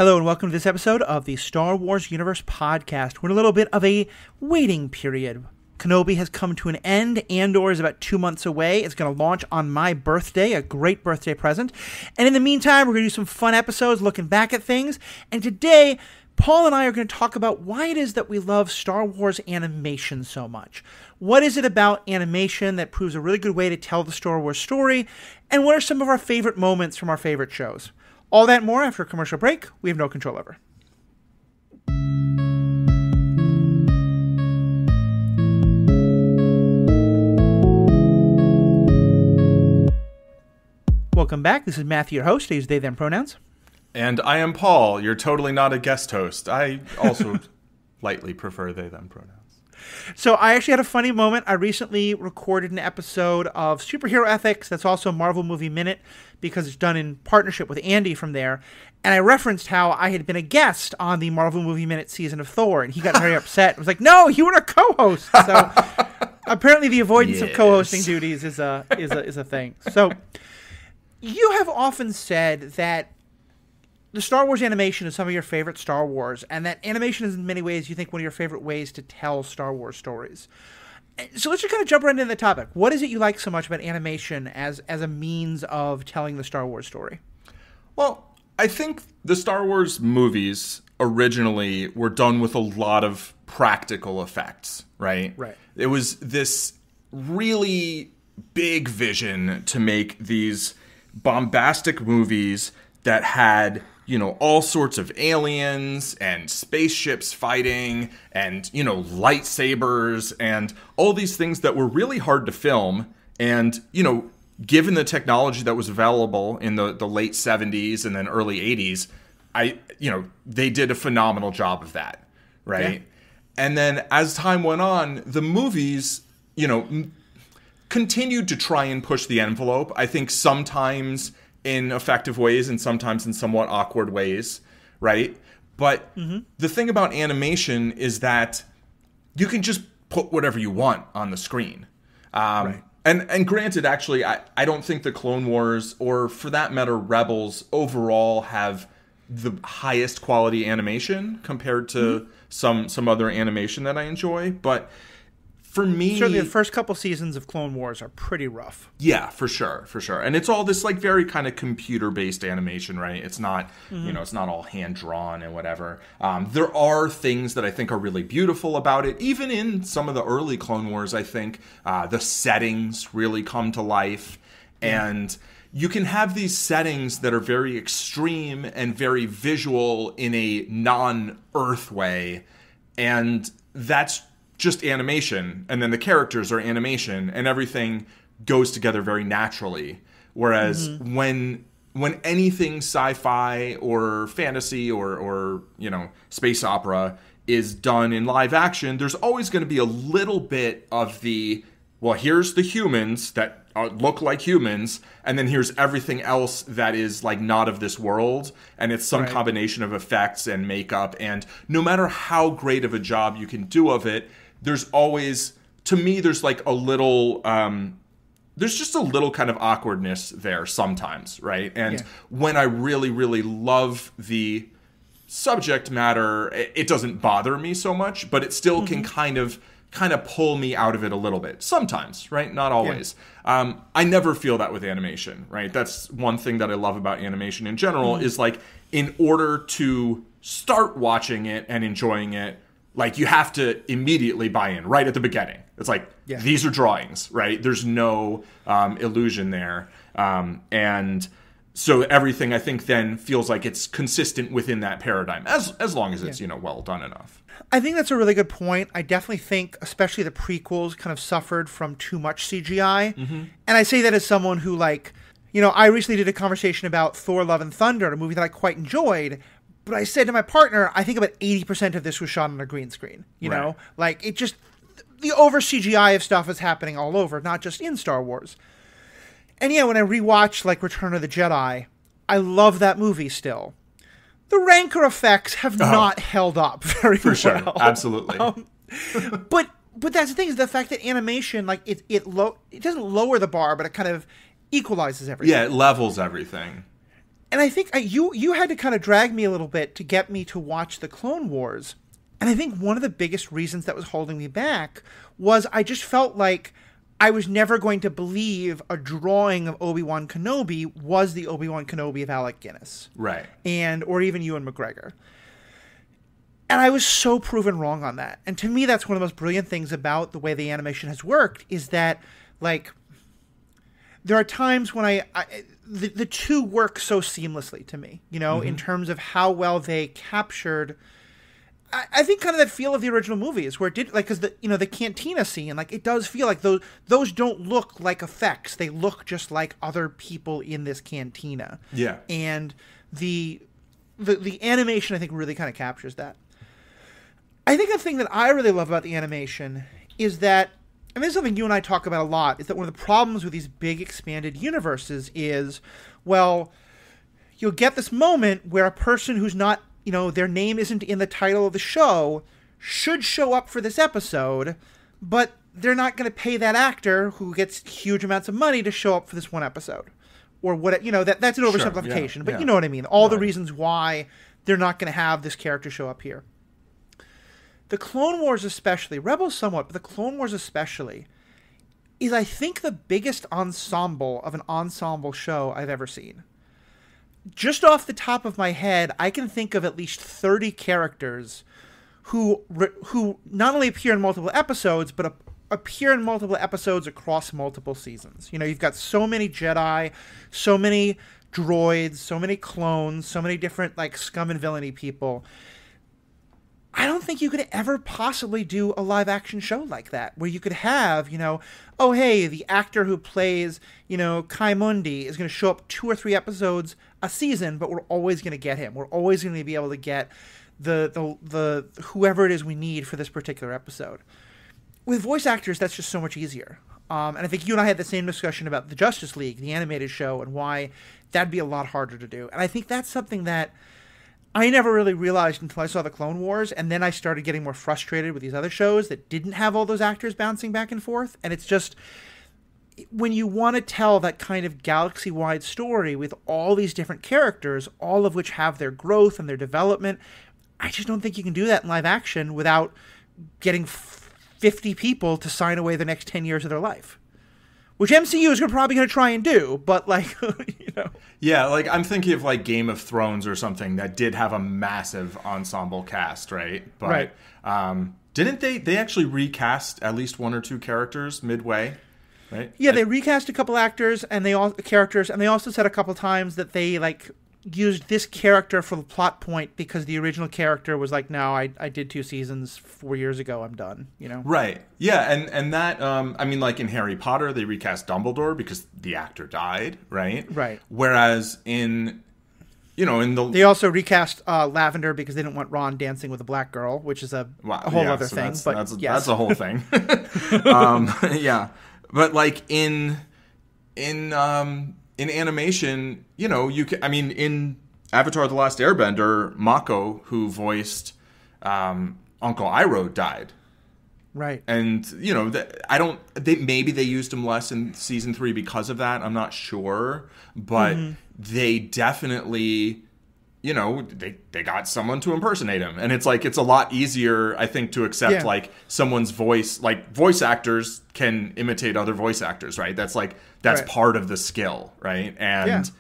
Hello and welcome to this episode of the Star Wars Universe Podcast. We're in a little bit of a waiting period. Kenobi has come to an end. Andor is about 2 months away. It's going to launch on my birthday, a great birthday present. And in the meantime, we're going to do some fun episodes looking back at things. And today, Paul and I are going to talk about why it is that we love Star Wars animation so much. What is it about animation that proves a really good way to tell the Star Wars story? And what are some of our favorite moments from our favorite shows? All that and more after a commercial break we have no control over. Welcome back. This is Matthew, your host. I use they, them pronouns. And I am Paul. You're totally not a guest host. I also lightly prefer they, them pronouns. So I actually had a funny moment. I recently recorded an episode of Superhero Ethics that's also Marvel Movie Minute because it's done in partnership with Andy from there. And I referenced how I had been a guest on the Marvel Movie Minute season of Thor, and he got very upset. I was like, no, you were a co-host. So apparently the avoidance of co-hosting duties is a thing. So you have often said that the Star Wars animation is some of your favorite Star Wars, and that animation is in many ways, you think, one of your favorite ways to tell Star Wars stories. So let's just kind of jump right into the topic. What is it you like so much about animation as a means of telling the Star Wars story? Well, I think the Star Wars movies originally were done with a lot of practical effects, right? Right. It was this really big vision to make these bombastic movies that had, you know, all sorts of aliens and spaceships fighting and, you know, lightsabers and all these things that were really hard to film. And, you know, given the technology that was available in the late 70s and then early 80s, they did a phenomenal job of that, right? Yeah. And then as time went on, the movies, you know, continued to try and push the envelope. I think sometimes in effective ways and sometimes in somewhat awkward ways, right? But the thing about animation is that you can just put whatever you want on the screen. Right. And granted, actually, I don't think the Clone Wars, or for that matter, Rebels, overall have the highest quality animation compared to some other animation that I enjoy. But for me, certainly the first couple seasons of Clone Wars are pretty rough. Yeah, for sure. And it's all this like very kind of computer-based animation, right? It's not, you know, it's not all hand-drawn and whatever. There are things that I think are really beautiful about it. Even in some of the early Clone Wars, I think the settings really come to life. And you can have these settings that are very extreme and very visual in a non-Earth way. And that's just animation, and then the characters are animation, and everything goes together very naturally. Whereas when anything sci-fi or fantasy or you know, space opera is done in live action, there's always going to be a little bit of the, well, here's the humans that look like humans, and then here's everything else that is like not of this world, and it's some combination of effects and makeup, and no matter how great of a job you can do of it, there's always, to me, there's like a little, there's just a little kind of awkwardness there sometimes, right? And when I really, really love the subject matter, it doesn't bother me so much, but it still can kind of pull me out of it a little bit. Sometimes, right? Not always. Yeah. I never feel that with animation, right? That's one thing that I love about animation in general is like, in order to start watching it and enjoying it, like, you have to immediately buy in right at the beginning. It's like, these are drawings, right? There's no illusion there. And so everything, I think, then feels like it's consistent within that paradigm, as long as it's, you know, well done enough. I think that's a really good point. I definitely think, especially the prequels, kind of suffered from too much CGI. And I say that as someone who, like, you know, I recently did a conversation about Thor: Love and Thunder, a movie that I quite enjoyed. But I said to my partner, I think about 80% of this was shot on a green screen. You know? Like, it just, the over CGI of stuff is happening all over, not just in Star Wars. And yeah, when I rewatch, like, Return of the Jedi, I love that movie still. The Rancor effects have not held up very well. For sure, absolutely. But that's the thing, is the fact that animation, like, it doesn't lower the bar, but it kind of equalizes everything. Yeah, it levels everything. And I think you had to kind of drag me a little bit to get me to watch the Clone Wars. And I think one of the biggest reasons that was holding me back was I just felt like I was never going to believe a drawing of Obi-Wan Kenobi was the Obi-Wan Kenobi of Alec Guinness. Right. Or even Ewan McGregor. And I was so proven wrong on that. And to me, that's one of the most brilliant things about the way the animation has worked is that, like, there are times when the two work so seamlessly to me, in terms of how well they captured, I think, kind of that feel of the original movies where it did, like, because the cantina scene, like, it does feel like those don't look like effects. They look just like other people in this cantina. Yeah. And the animation, I think, really kind of captures that. I think the thing that I really love about the animation is that, and this is something you and I talk about a lot, is that one of the problems with these big expanded universes is, well, you'll get this moment where a person who's not, their name isn't in the title of the show should show up for this episode, but they're not going to pay that actor who gets huge amounts of money to show up for this one episode. Or what, that's an oversimplification, Sure, but yeah. you know what I mean. All the reasons why they're not going to have this character show up here. The Clone Wars especially, Rebels somewhat, but the Clone Wars especially, is I think the biggest ensemble of an ensemble show I've ever seen. Just off the top of my head, I can think of at least 30 characters who not only appear in multiple episodes, but appear in multiple episodes across multiple seasons. You've got so many Jedi, so many droids, so many clones, so many different, like, scum and villainy people. I don't think you could ever possibly do a live action show like that, where you could have, oh, hey, the actor who plays, Kai Mundi is going to show up 2 or 3 episodes a season, but we're always going to get him. We're always going to be able to get the whoever it is we need for this particular episode. With voice actors, that's just so much easier. And I think you and I had the same discussion about the Justice League, the animated show, and why that'd be a lot harder to do. And I think that's something that I never really realized until I saw the Clone Wars, and then I started getting more frustrated with these other shows that didn't have all those actors bouncing back and forth. And it's just, when you want to tell that kind of galaxy-wide story with all these different characters, all of which have their growth and their development, I just don't think you can do that in live action without getting 50 people to sign away the next 10 years of their life. Which MCU is probably going to try and do, but, like, Yeah, like, I'm thinking of, like, Game of Thrones or something that did have a massive ensemble cast, right? But, right. Didn't they actually recast at least 1 or 2 characters midway, right? Yeah, they recast a couple actors and they also said a couple times that they, like, used this character for the plot point because the original character was like, no, I did 2 seasons 4 years ago, I'm done, Right. Yeah, and that, I mean, like in Harry Potter, they recast Dumbledore because the actor died, right? Right. Whereas in the... They also recast Lavender because they didn't want Ron dancing with a black girl, which is a whole other thing. That's a whole thing. Yeah. But, like, in animation, you can, I mean, in Avatar: The Last Airbender, Mako, who voiced Uncle Iroh, died. Right. And, maybe they used him less in season 3 because of that. I'm not sure. But they definitely, they got someone to impersonate him. And it's like, it's a lot easier, I think, to accept, like, someone's voice. Like, voice actors can imitate other voice actors, right? That's right. part of the skill, right? And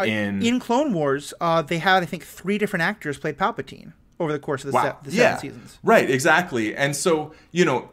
in Clone Wars, they had, I think, 3 different actors play Palpatine over the course of the 7 seasons. Right, exactly. And so,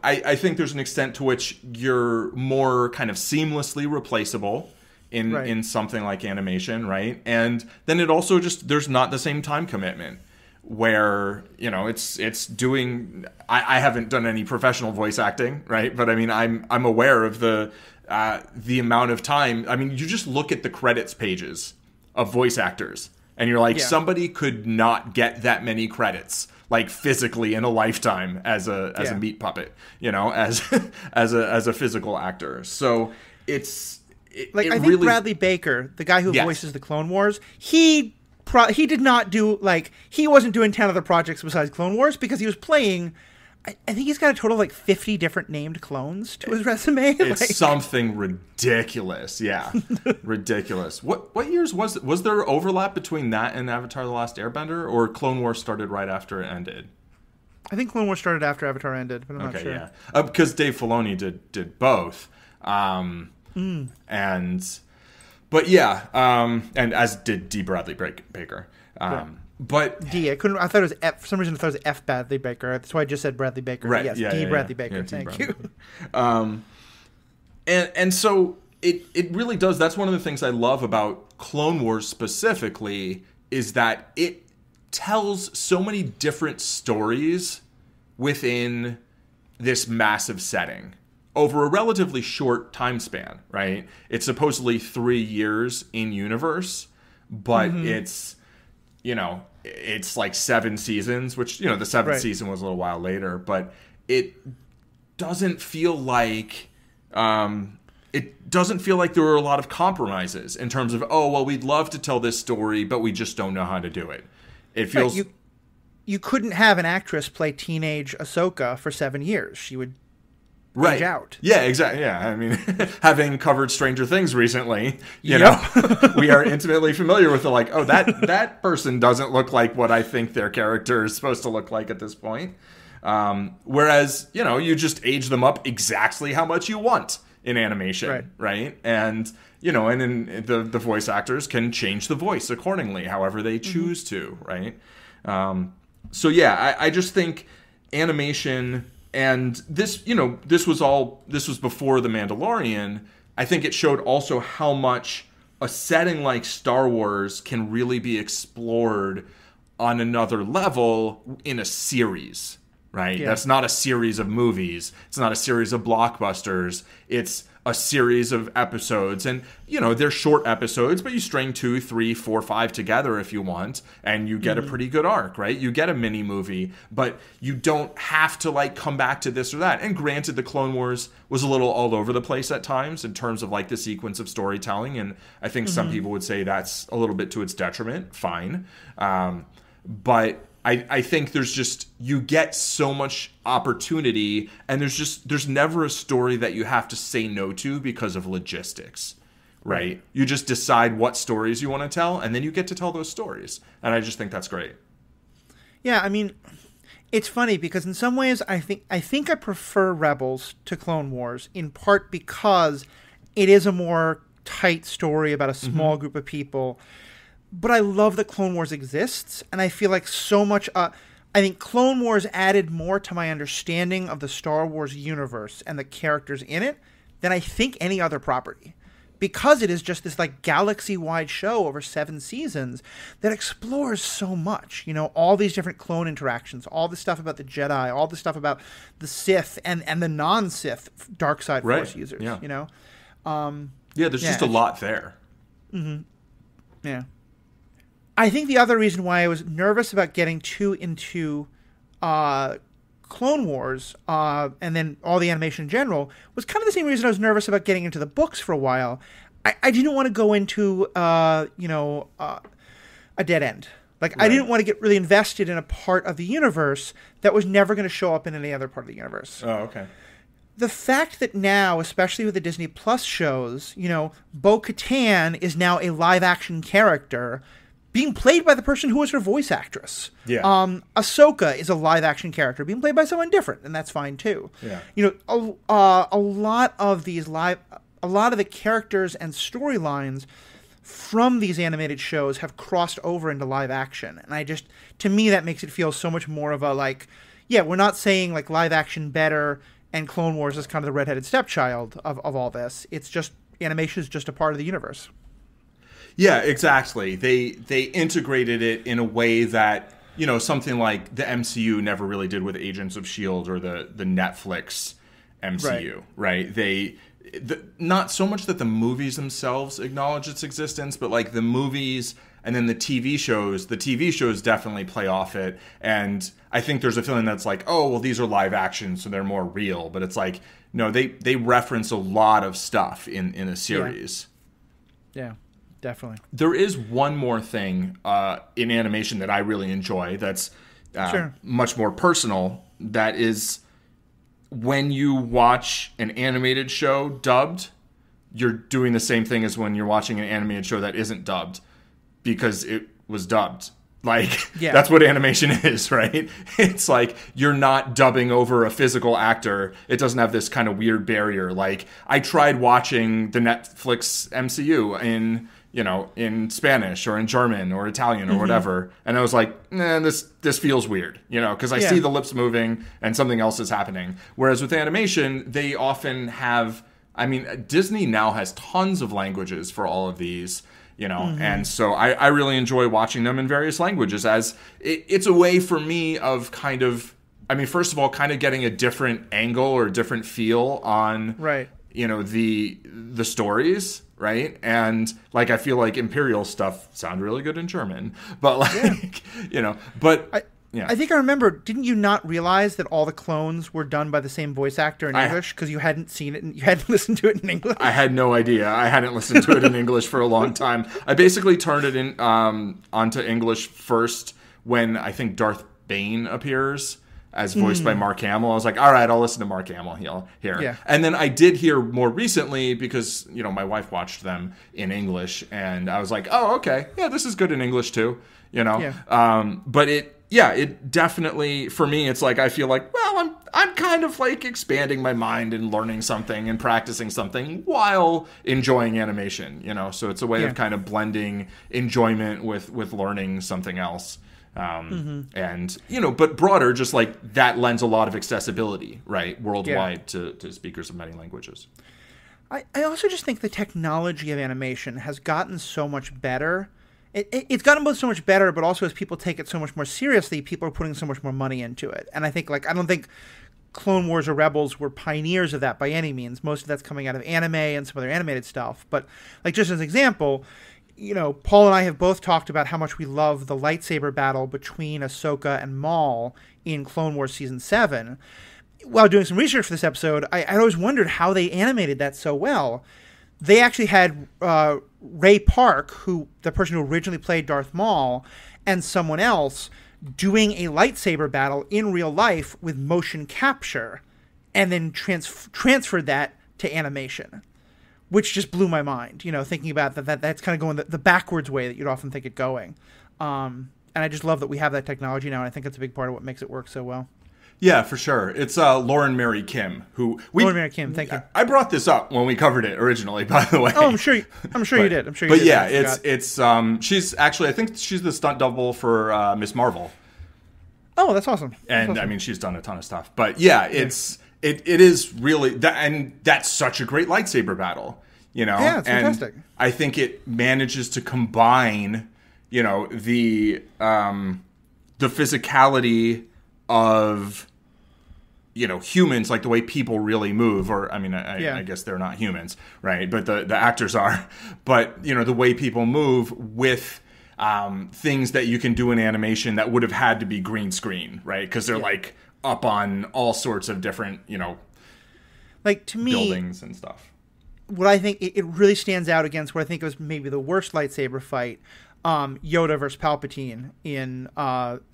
I think there's an extent to which you're more kind of seamlessly replaceable in something like animation, right? And then it also just, there's not the same time commitment where, it's doing, I haven't done any professional voice acting, right? But I mean, I'm aware of the amount of time. I mean, you just look at the credits pages of voice actors and you're like, somebody could not get that many credits, like, physically in a lifetime as a meat puppet, as a physical actor. So I think really... Bradley Baker, the guy who voices the Clone Wars, he did not do, like, he wasn't doing 10 other projects besides Clone Wars because he was playing I think he's got a total of like 50 different named clones to his resume. It's something ridiculous. Yeah. Ridiculous. What years was it? Was there overlap between that and Avatar: The Last Airbender, or Clone Wars started right after it ended? I think Clone Wars started after Avatar ended, but I'm not sure. Yeah. Because Dave Filoni did both. And as did D. Bradley Baker. But D, I thought it was F. For some reason, I thought it was F. Bradley Baker. That's why I just said Bradley Baker. Right. Yes, D. Bradley Baker. Yeah, Thank Bradley. you. And so it really does. That's one of the things I love about Clone Wars specifically, is that it tells so many different stories within this massive setting over a relatively short time span, right? It's supposedly 3 years in universe, but it's, it's like 7 seasons, which, the seventh season was a little while later, but it doesn't feel like there were a lot of compromises in terms of, we'd love to tell this story, but we just don't know how to do it. It feels you couldn't have an actress play teenage Ahsoka for 7 years. She would age out. Yeah, exactly. Yeah, I mean, having covered Stranger Things recently, you know, we are intimately familiar with that person doesn't look like what I think their character is supposed to look like at this point. Whereas, you just age them up exactly how much you want in animation, right? And, and then the voice actors can change the voice accordingly, however they choose to, right? I just think animation, and this, this was before The Mandalorian. I think it showed also how much a setting like Star Wars can really be explored on another level in a series, right? Yeah. That's not a series of movies. It's not a series of blockbusters. It's a series of episodes. And, they're short episodes, but you string 2, 3, 4, 5 together if you want, and you get a pretty good arc, right? You get a mini movie, but you don't have to, come back to this or that. And granted, the Clone Wars was a little all over the place at times in terms of, the sequence of storytelling, and I think some people would say that's a little bit to its detriment. Fine. But I think you get so much opportunity, and there's never a story that you have to say no to because of logistics, right? You just decide what stories you want to tell, and then you get to tell those stories. And I just think that's great. Yeah, I mean, it's funny because in some ways I think I prefer Rebels to Clone Wars, in part because it is a more tight story about a small group of people. But I love that Clone Wars exists, and I feel like so much... I think Clone Wars added more to my understanding of the Star Wars universe and the characters in it than I think any other property. Because it is just this galaxy-wide show over 7 seasons that explores so much. All these different clone interactions, all the stuff about the Jedi, all the stuff about the Sith and the non-Sith dark side Force users. Yeah. There's just a lot there. Yeah. I think the other reason why I was nervous about getting too into Clone Wars and then all the animation in general was kind of the same reason I was nervous about getting into the books for a while. I didn't want to go into a dead end. I didn't want to get really invested in a part of the universe that was never going to show up in any other part of the universe. Oh, okay. The fact that now, especially with the Disney Plus shows, Bo-Katan is now a live-action character being played by the person who was her voice actress. Yeah. Ahsoka is a live-action character being played by someone different, and that's fine too. Yeah. A lot of the characters and storylines from these animated shows have crossed over into live action, and to me, that makes it feel so much more of a we're not saying live action better, and Clone Wars is kind of the redheaded stepchild of all this. It's just animation is just a part of the universe. Yeah, exactly. They integrated it in a way that, something like the MCU never really did with Agents of S.H.I.E.L.D. or the Netflix MCU, right? Not so much that the movies themselves acknowledge its existence, but the movies and then the TV shows definitely play off it. And I think there's a feeling that's these are live action, so they're more real. But it's no, they reference a lot of stuff in a series. Yeah. Definitely. There is one more thing in animation that I really enjoy that's much more personal that is, when you watch an animated show dubbed, you're doing the same thing as when you're watching an animated show that isn't dubbed, because it was dubbed. Like, that's what animation is, right? It's like, you're not dubbing over a physical actor. It doesn't have this kind of weird barrier. Like, I tried watching the Netflix MCU in Spanish or in German or Italian or whatever, and I was like, nah, this feels weird, because I see the lips moving and something else is happening. Whereas with animation, they often have, Disney now has tons of languages for all of these, and so I really enjoy watching them in various languages, as it's a way for me of kind of, first of all, kind of getting a different angle or a different feel on, the stories, right? And like, I feel like Imperial stuff sound really good in German, but like, I think I remember, didn't you not realize that all the clones were done by the same voice actor in English because you hadn't seen it and you hadn't listened to it in English? I had no idea. I hadn't listened to it in English for a long time. I basically turned it in onto English first when I think Darth Bane appears as voiced by Mark Hamill. I was like, all right, I'll listen to Mark Hamill here. Yeah. And then I did hear more recently because, my wife watched them in English, and I was like, oh, okay. Yeah, this is good in English too, But it definitely, for me, it's like, I feel like, well, I'm kind of like expanding my mind and learning something and practicing something while enjoying animation, so it's a way of kind of blending enjoyment with learning something else. And, but broader, just like that lends a lot of accessibility, right, worldwide to speakers of many languages. I also just think the technology of animation has gotten so much better. It's gotten both so much better, but also as people take it so much more seriously, people are putting so much more money into it. And I think, I don't think Clone Wars or Rebels were pioneers of that by any means. Most of that's coming out of anime and some other animated stuff. But, just as an example, Paul and I have both talked about how much we love the lightsaber battle between Ahsoka and Maul in Clone Wars Season 7. While doing some research for this episode, I always wondered how they animated that so well. They actually had Ray Park, the person who originally played Darth Maul, and someone else doing a lightsaber battle in real life with motion capture, and then transferred that to animation, which just blew my mind, thinking about that's kind of going the backwards way that you'd often think it going. And I just love that we have that technology now, and I think it's a big part of what makes it work so well. Yeah, for sure. It's Lauren Mary Kim, Lauren Mary Kim, thank you. I brought this up when we covered it originally, by the way. Oh, I'm sure you did. I'm sure you did. But yeah, it's she's actually, I think she's the stunt double for Miss Marvel. Oh, that's awesome. And she's done a ton of stuff. But yeah, it is really that, and that's such a great lightsaber battle, Yeah, it's fantastic. I think it manages to combine, the physicality of humans, like the way people really move, or I guess they're not humans, right? But the actors are. But the way people move with things that you can do in animation that would have had to be green screen, right? Because they're like up on all sorts of different, like, to me, buildings and stuff. What I think it really stands out against what I think was maybe the worst lightsaber fight, Yoda versus Palpatine in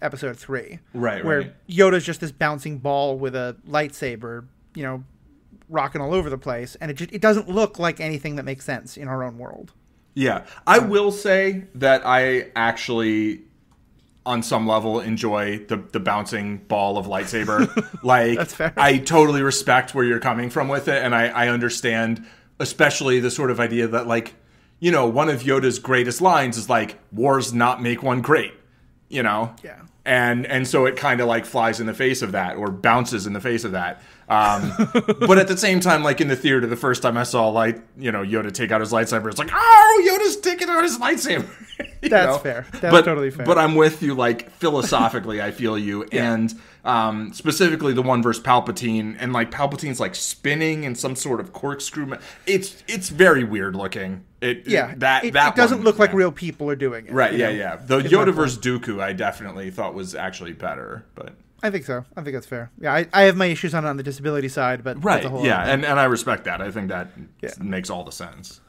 episode 3. Right, where Yoda's just this bouncing ball with a lightsaber, rocking all over the place, and it doesn't look like anything that makes sense in our own world. Yeah. I will say that I actually, on some level, enjoy the bouncing ball of lightsaber. Like, that's fair. I totally respect where you're coming from with it, and I understand, especially the sort of idea that, like, one of Yoda's greatest lines is like, wars not make one great, Yeah. And so it kind of like flies in the face of that, or bounces in the face of that. But at the same time, like in the theater, the first time I saw Yoda take out his lightsaber, it's like, oh, Yoda's taking out his lightsaber. That's fair. That's totally fair. But I'm with you, like, philosophically, I feel you. Yeah. And specifically the one versus Palpatine, and like Palpatine's like spinning in some sort of corkscrew. It's very weird looking. It doesn't look like real people are doing it. Right, yeah. The Yoda versus Dooku I definitely thought was actually better, but I think so. I think that's fair. Yeah, I have my issues on the disability side, but right, that's a whole and I respect that. I think that makes all the sense.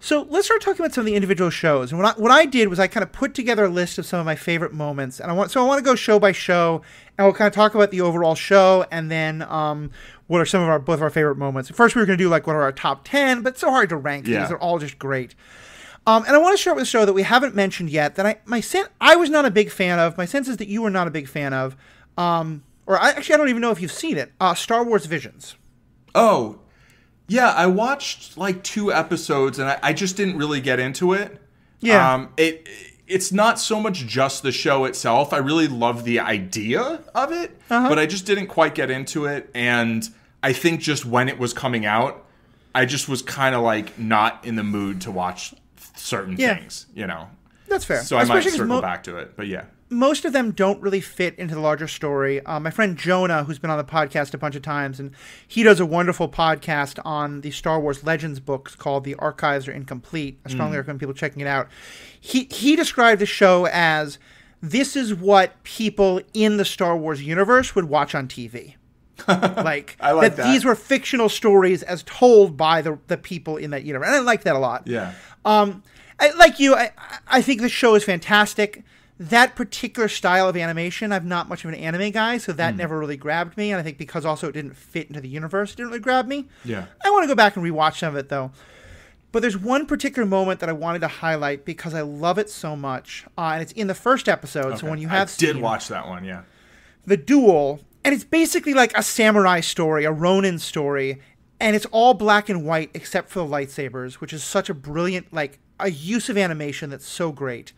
So let's start talking about some of the individual shows. And what I did was I kind of put together a list of some of my favorite moments. And I want to go show by show, and we'll kind of talk about the overall show, and then what are some of both of our favorite moments. First, we were going to do like what are our top 10, but it's so hard to rank these. They're all just great. And I want to start with a show that we haven't mentioned yet that I was not a big fan of. My sense is that you were not a big fan of. I don't even know if you've seen it. Star Wars Visions. Oh, yeah, I watched like 2 episodes and I just didn't really get into it. Yeah. It's not so much just the show itself. I really love the idea of it, but I just didn't quite get into it. And I think just when it was coming out, I just was kind of like not in the mood to watch certain things, you know. That's fair. So I might circle back to it, but yeah. Most of them don't really fit into the larger story. My friend Jonah, who's been on the podcast a bunch of times, and he does a wonderful podcast on the Star Wars Legends books called The Archives Are Incomplete. I strongly recommend people checking it out. He described the show as, this is what people in the Star Wars universe would watch on TV. Like, I like that. These were fictional stories as told by the people in that universe. And I like that a lot. Yeah. I think the show is fantastic. That particular style of animation, I'm not much of an anime guy, so that never really grabbed me. And I think because also it didn't fit into the universe, it didn't really grab me. Yeah. I want to go back and rewatch some of it, though. But there's one particular moment that I wanted to highlight because I love it so much. And it's in the first episode, Okay. so when you have I did watch that one, yeah. The duel, and it's basically like a samurai story, a Ronin story, and it's all black and white except for the lightsabers, which is such a brilliant, like, a use of animation that's so great.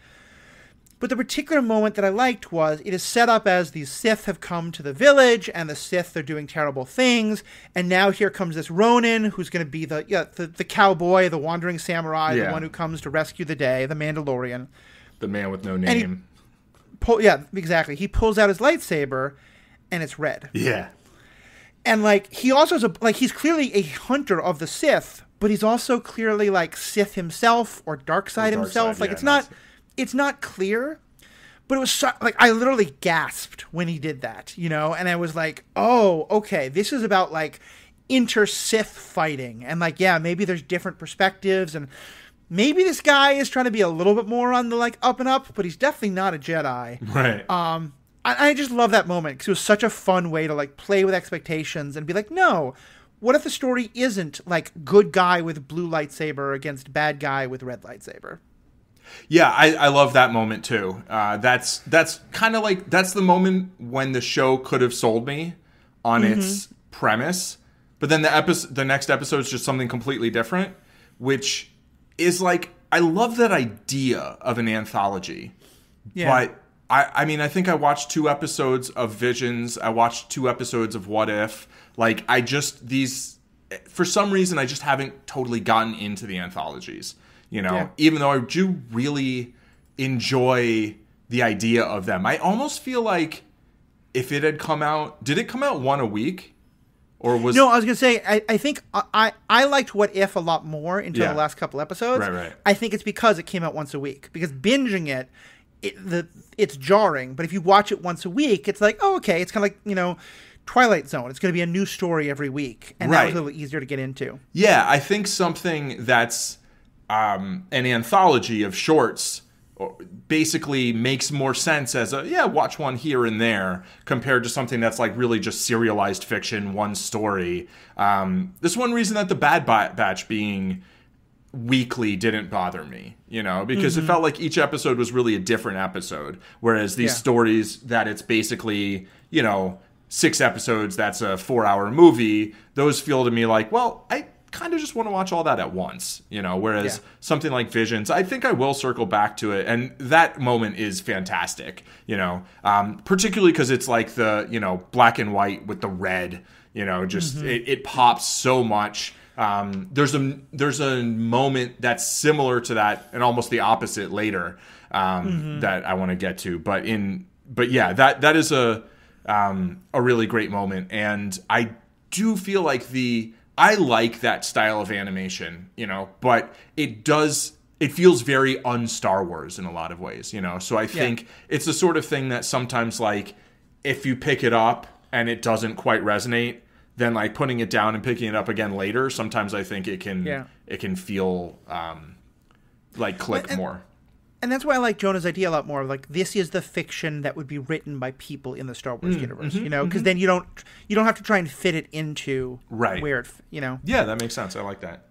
But the particular moment that I liked was it is set up as these Sith have come to the village, and the Sith are doing terrible things, and now here comes this Ronin who's going to be the cowboy, the wandering samurai, the one who comes to rescue the day, the Mandalorian. The man with no name. Exactly. He pulls out his lightsaber, and it's red. Yeah. And like he also is he's clearly a hunter of the Sith, but he's also clearly like Sith himself or dark side himself. Like it's not clear, but it was like I literally gasped when he did that, you know, and I was like, oh, okay, this is about like inter-Sith fighting, and like, yeah, maybe there's different perspectives, and maybe this guy is trying to be a little bit more on the like up and up, but he's definitely not a Jedi. Right. I just love that moment because it was such a fun way to like play with expectations and be like, no, what if the story isn't like good guy with blue lightsaber against bad guy with red lightsaber? Yeah, I love that moment too. That's kind of like, that's the moment when the show could have sold me on its premise, but then the next episode is just something completely different, which is like, I love that idea of an anthology, but I mean, I think I watched 2 episodes of Visions. I watched 2 episodes of What If. Like, for some reason, I just haven't totally gotten into the anthologies, you know, even though I do really enjoy the idea of them. I almost feel like if it had come out, did it come out one a week? Or was... No, I was going to say, I think I liked What If a lot more until the last couple episodes. Right. I think it's because it came out once a week. Because binging it's jarring, but if you watch it once a week, it's like, oh, okay, it's kind of like, you know, Twilight Zone. It's going to be a new story every week, and that was a little easier to get into. Yeah, I think something that's an anthology of shorts basically makes more sense as watch one here and there compared to something that's like really just serialized fiction, one story. This one reason that the Bad Batch being weekly didn't bother me, you know, because it felt like each episode was really a different episode, whereas these stories that it's basically, you know, 6 episodes, that's a 4-hour movie, those feel to me like, well, I kind of just want to watch all that at once, you know, whereas something like Visions, I think I will circle back to it, and that moment is fantastic, you know, particularly because it's like the, you know, black and white with the red, you know, just it pops so much. There's a moment that's similar to that and almost the opposite later that I want to get to. But yeah, that is a really great moment, and I do feel like I like that style of animation, you know, but it feels very un-Star Wars in a lot of ways, you know. So I think it's the sort of thing that sometimes, like, if you pick it up and it doesn't quite resonate, then like putting it down and picking it up again later, sometimes I think it can feel like click more. And that's why I like Jonah's idea a lot more. Like, this is the fiction that would be written by people in the Star Wars universe, you know, because then you don't have to try and fit it into where it, you know. Yeah, that makes sense. I like that.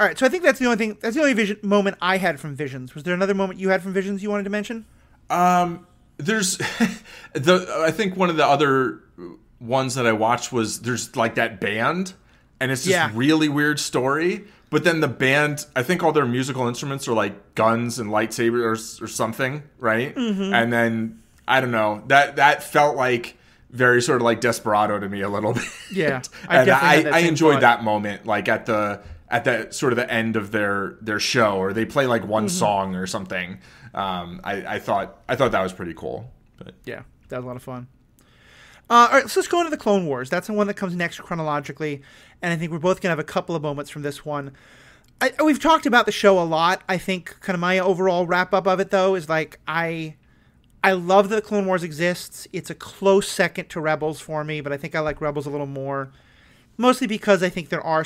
All right, so I think that's the only thing. That's the only moment I had from Visions. Was there another moment you had from Visions you wanted to mention? There's I think one of the other ones that I watched was there's like that band, and it's this really weird story. But then the band, I think all their musical instruments are like guns and lightsabers or something, right? Mm-hmm. And then, I don't know, that felt like very sort of like Desperado to me a little bit. Yeah. I enjoyed that moment, like at the sort of the end of their show, or they play like one song or something. I thought that was pretty cool. But yeah, that was a lot of fun. All right, so let's go into the Clone Wars. That's the one that comes next chronologically, and I think we're both going to have a couple of moments from this one. We've talked about the show a lot. I think kind of my overall wrap-up of it, though, is like I love that the Clone Wars exists. It's a close second to Rebels for me, but I think I like Rebels a little more, mostly because I think there are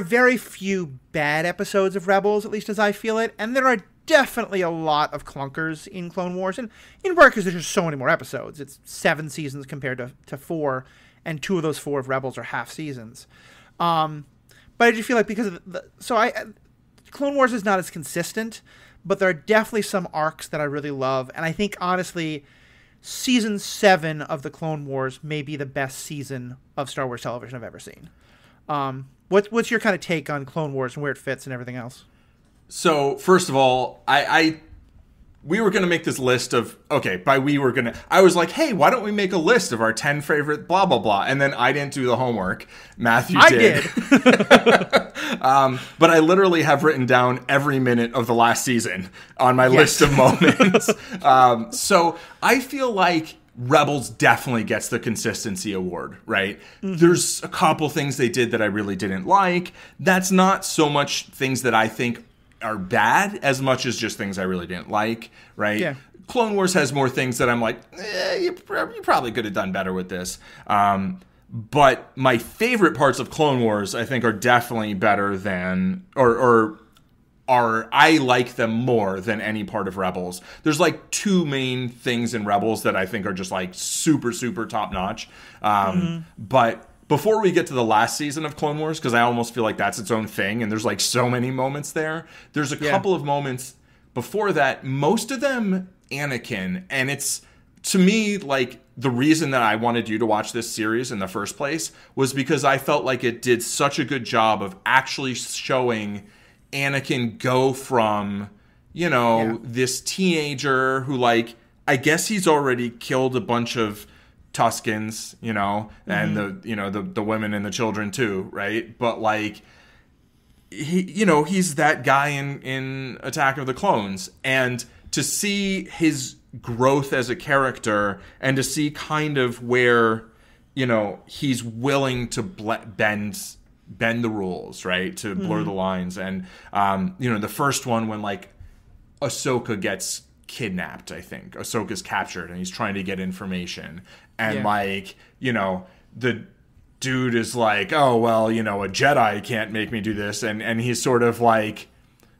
very few bad episodes of Rebels, at least as I feel it, and there are definitely a lot of clunkers in Clone Wars, and in part because there's just so many more episodes. It's 7 seasons compared to 4, and 2 of those 4 of Rebels are half seasons. But I just feel like because of Clone Wars is not as consistent, but there are definitely some arcs that I really love, and I think honestly, season 7 of the Clone Wars may be the best season of Star Wars television I've ever seen. What's your kind of take on Clone Wars and where it fits and everything else? So, first of all, we were going to make this list of, I was like, hey, why don't we make a list of our 10 favorite blah, blah, blah. And then I didn't do the homework. Matthew did. But I literally have written down every minute of the last season on my list of moments. So I feel like Rebels definitely gets the consistency award, right? Mm-hmm. There's a couple things they did that I really didn't like. That's not so much things that I think are bad as much as just things I really didn't like, right? Yeah. Clone Wars has more things that I'm like, you probably could have done better with this. But my favorite parts of Clone Wars, I think, are definitely better than, I like them more than any part of Rebels. There's like 2 main things in Rebels that I think are just like super, super top notch. But before we get to the last season of Clone Wars, because I almost feel like that's its own thing, and there's like so many moments there. There's a couple of moments before that, most of them Anakin, and it's, to me, like, the reason that I wanted you to watch this series in the first place was because I felt like it did such a good job of actually showing Anakin go from, this teenager who, like, I guess he's already killed a bunch of Tuskens, and the women and the children too, right? But like, he's that guy in Attack of the Clones, and to see his growth as a character and to see kind of where, he's willing to bend the rules, right? To blur the lines. And, the first one when like Ahsoka gets kidnapped, I think. Ahsoka's captured and he's trying to get information. And the dude is like, oh, well, a Jedi can't make me do this. And he's sort of like,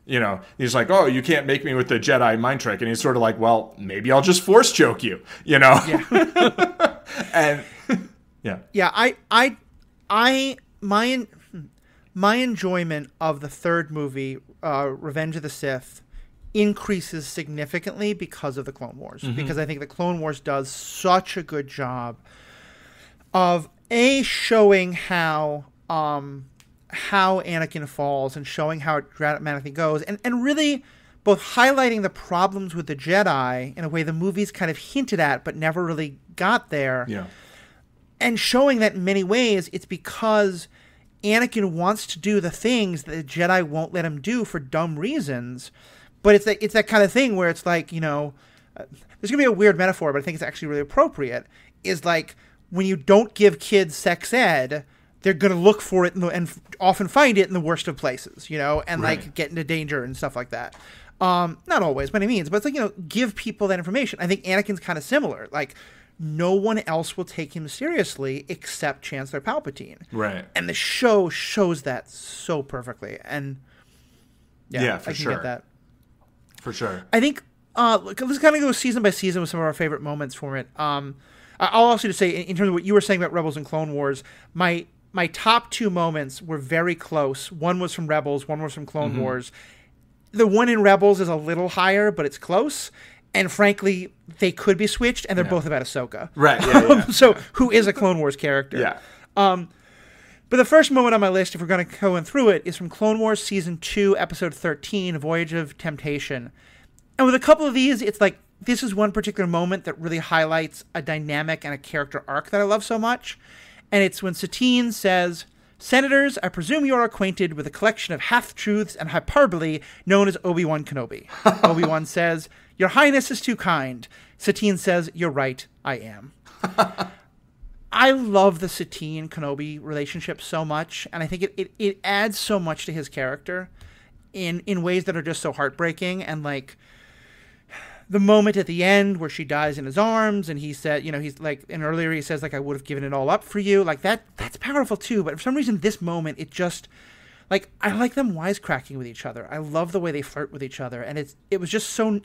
he's like, oh, you can't make me with the Jedi mind trick. And he's sort of like, well, maybe I'll just force choke you, Yeah. And my enjoyment of the third movie, Revenge of the Sith, increases significantly because of the Clone Wars. Because I think the Clone Wars does such a good job of showing how Anakin falls and showing how it dramatically goes, and really both highlighting the problems with the Jedi in a way the movies kind of hinted at but never really got there. Yeah. And showing that in many ways it's because Anakin wants to do the things that the Jedi won't let him do for dumb reasons. But it's that kind of thing where it's like, there's going to be a weird metaphor, but I think it's actually really appropriate, is like when you don't give kids sex ed, they're going to look for it and often find it in the worst of places, and like get into danger and stuff like that. Not always by any means, but it's like, give people that information. I think Anakin's kind of similar. Like, no one else will take him seriously except Chancellor Palpatine. Right. And the show shows that so perfectly. And Yeah, for I can sure. get that. For sure. I think let's kind of go season by season with some of our favorite moments from it. I'll also just say, in terms of what you were saying about Rebels and Clone Wars, my top two moments were very close. One was from Rebels, one was from Clone Wars. The one in Rebels is a little higher, but it's close. And frankly, they could be switched, and they're both about Ahsoka. Right, yeah. So, who is a Clone Wars character. Yeah. But the first moment on my list, if we're going to go through it, is from Clone Wars Season 2, Episode 13, Voyage of Temptation. And with a couple of these, it's like, this is one particular moment that really highlights a dynamic and a character arc that I love so much. And it's when Satine says, "Senators, I presume you are acquainted with a collection of half-truths and hyperbole known as Obi-Wan Kenobi." Obi-Wan says, "Your Highness is too kind." Satine says, "You're right, I am." I love the Satine-Kenobi relationship so much, and I think it adds so much to his character in ways that are just so heartbreaking. And like the moment at the end where she dies in his arms, and he said, he's like, and earlier he says, like, "I would have given it all up for you." Like that's powerful too. But for some reason, this moment, it just, like, I like them wisecracking with each other. I love the way they flirt with each other, and it was just so.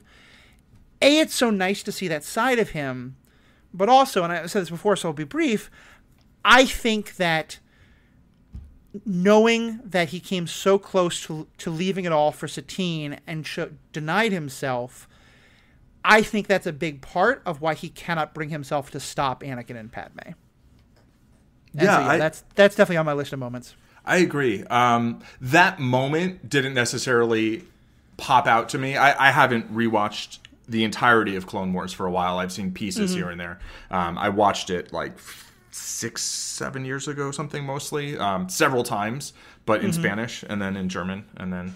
It's so nice to see that side of him. But also, and I said this before, so I'll be brief, I think that knowing that he came so close to leaving it all for Satine and denied himself, I think that's a big part of why he cannot bring himself to stop Anakin and Padme. And that's definitely on my list of moments. I agree. That moment didn't necessarily pop out to me. I haven't rewatched the entirety of Clone Wars for a while. I've seen pieces here and there. I watched it like 6-7 years ago, something, mostly, several times, but in Spanish and then in German, and then.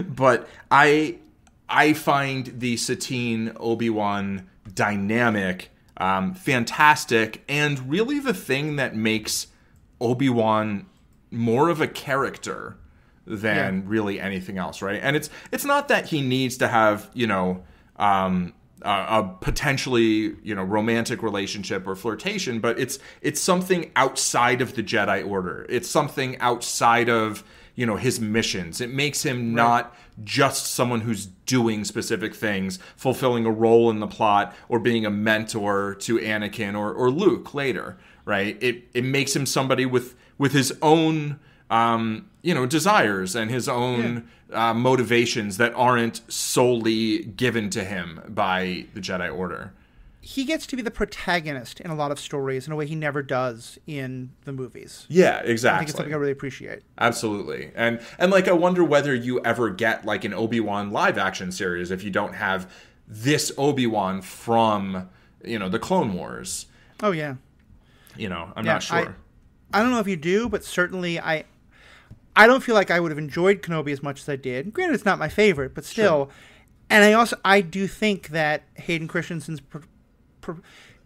But I find the Satine Obi-Wan dynamic fantastic, and really the thing that makes Obi-Wan more of a character than really anything else, right? And it's not that he needs to have, a potentially, romantic relationship or flirtation, but it's something outside of the Jedi Order. It's something outside of, his missions. It makes him not just someone who's doing specific things, fulfilling a role in the plot, or being a mentor to Anakin or Luke later, right? It makes him somebody with his own desires and his own motivations that aren't solely given to him by the Jedi Order. He gets to be the protagonist in a lot of stories in a way he never does in the movies. Yeah, exactly. I think it's something I really appreciate. Absolutely. And like, I wonder whether you ever get like an Obi-Wan live action series if you don't have this Obi-Wan from, the Clone Wars. Oh, yeah. I'm not sure. I don't know if you do, but certainly I don't feel like I would have enjoyed Kenobi as much as I did. Granted, it's not my favorite, but still. Sure. And I do think that Hayden Christensen's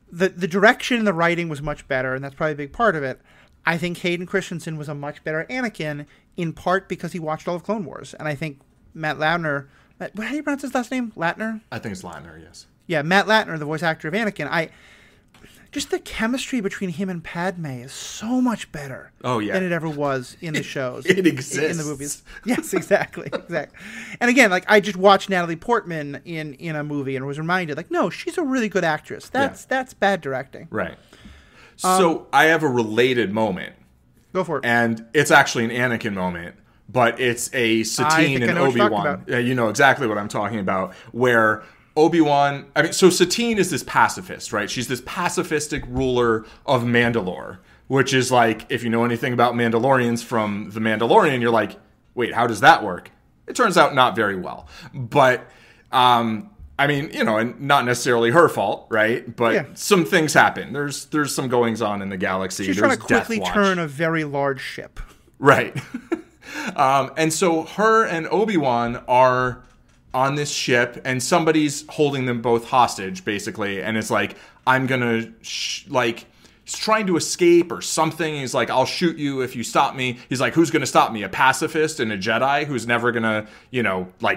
the direction and the writing was much better, and that's probably a big part of it. I think Hayden Christensen was a much better Anakin, in part because he watched all of Clone Wars. And I think Matt Latner, how do you pronounce his last name? Latner? I think it's Latner, yes. Yeah, Matt Latner, the voice actor of Anakin. Just the chemistry between him and Padme is so much better than it ever was in the shows. It exists. In the movies. Yes, exactly. And again, like, I just watched Natalie Portman in a movie and was reminded, like, no, she's a really good actress. That's bad directing. Right. So I have a related moment. Go for it. And it's actually an Anakin moment, but it's a Satine and Obi-Wan. You know exactly what I'm talking about, where Obi-Wan, so Satine is this pacifist, right? She's this pacifistic ruler of Mandalore, which is like, if you know anything about Mandalorians from The Mandalorian, you're like, wait, how does that work? It turns out not very well. But, and not necessarily her fault, right? But some things happen. There's some goings on in the galaxy. She's trying to quickly turn a very large ship. Right. And so her and Obi-Wan are on this ship, and somebody's holding them both hostage, basically, and it's like, I'm gonna, he's trying to escape or something. He's like, I'll shoot you if you stop me. He's like, who's gonna stop me? A pacifist and a Jedi who's never gonna,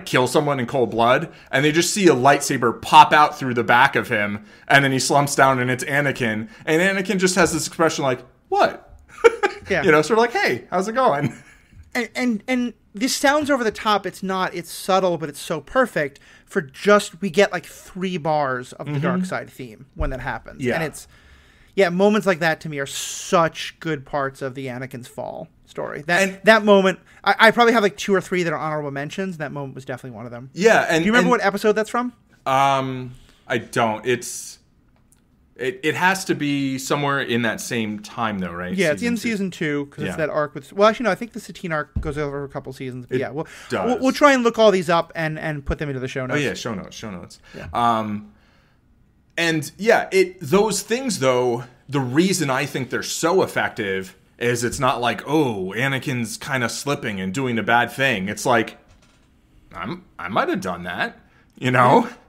kill someone in cold blood? And they just see a lightsaber pop out through the back of him, and then he slumps down, and it's Anakin, and Anakin just has this expression like, what? Sort of like, hey, how's it going? And this sounds over the top. It's not. It's subtle, but it's so perfect for just, we get like 3 bars of the dark side theme when that happens. Yeah. And it's, moments like that to me are such good parts of the Anakin's fall story. That moment, I probably have like 2 or 3 that are honorable mentions. That moment was definitely one of them. Yeah. And do you remember what episode that's from? I don't. It has to be somewhere in that same time, though, right? Yeah, it's in season 2 because it's that arc with. Well, actually, no. I think the Satine arc goes over a couple seasons. But we'll try and look all these up and put them into the show notes. Oh yeah, show notes. Yeah. And yeah, those things though. The reason I think they're so effective is it's not like, oh, Anakin's kind of slipping and doing a bad thing. It's like, I might have done that,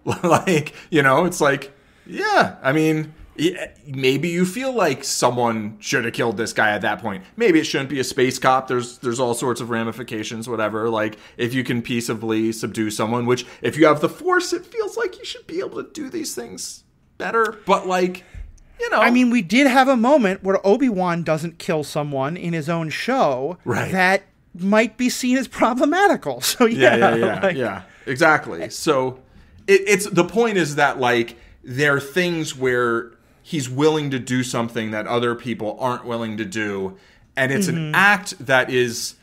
like, it's like, yeah, I mean, maybe you feel like someone should have killed this guy at that point. Maybe it shouldn't be a space cop. There's all sorts of ramifications, whatever. Like, if you can peaceably subdue someone, which if you have the Force, it feels like you should be able to do these things better. But like, I mean, we did have a moment where Obi-Wan doesn't kill someone in his own show that might be seen as problematical. So yeah, exactly. So it's the point is that like there are things where he's willing to do something that other people aren't willing to do, and it's an act that is,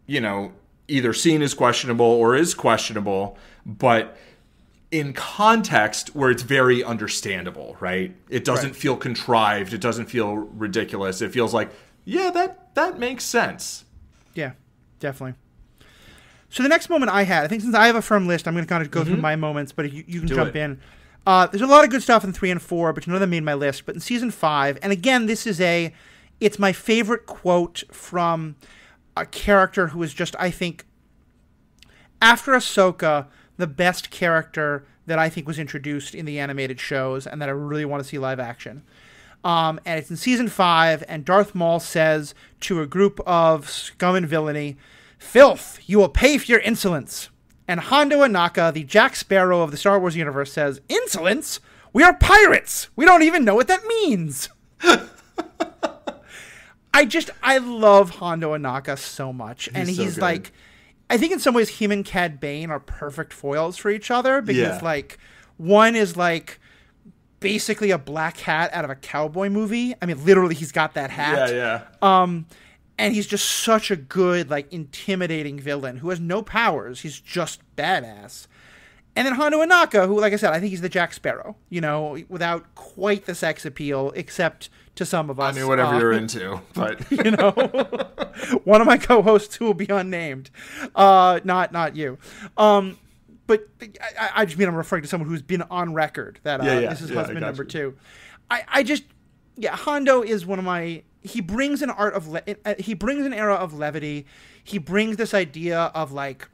either seen as questionable or is questionable, but in context where it's very understandable, right? It doesn't feel contrived. It doesn't feel ridiculous. It feels like, yeah, that makes sense. Yeah, definitely. So the next moment I had, I think since I have a firm list, I'm going to kind of go through my moments, but you can jump in. There's a lot of good stuff in 3 and 4, but none of them made my list. But in season 5, and again, it's my favorite quote from a character who is just, I think, after Ahsoka, the best character that I think was introduced in the animated shows and that I really want to see live action. And it's in season 5, and Darth Maul says to a group of scum and villainy, "Filth, you will pay for your insolence." And Hondo Anaka, the Jack Sparrow of the Star Wars universe, says, "Insolence? We are pirates! We don't even know what that means!" I love Hondo Anaka so much. And he's so like, I think in some ways him and Cad Bane are perfect foils for each other because like one is like basically a black hat out of a cowboy movie. I mean, literally he's got that hat. Yeah. And he's just such a good, like, intimidating villain who has no powers. He's just badass. And then Hondo Anaka, who, like I said, I think he's the Jack Sparrow, without quite the sex appeal, except to some of us. I mean, whatever you're into, but... one of my co-hosts who will be unnamed. Not you. But I just mean I'm referring to someone who's been on record that this is husband number 2. Hondo is one of my... He brings an era of levity. He brings this idea of like,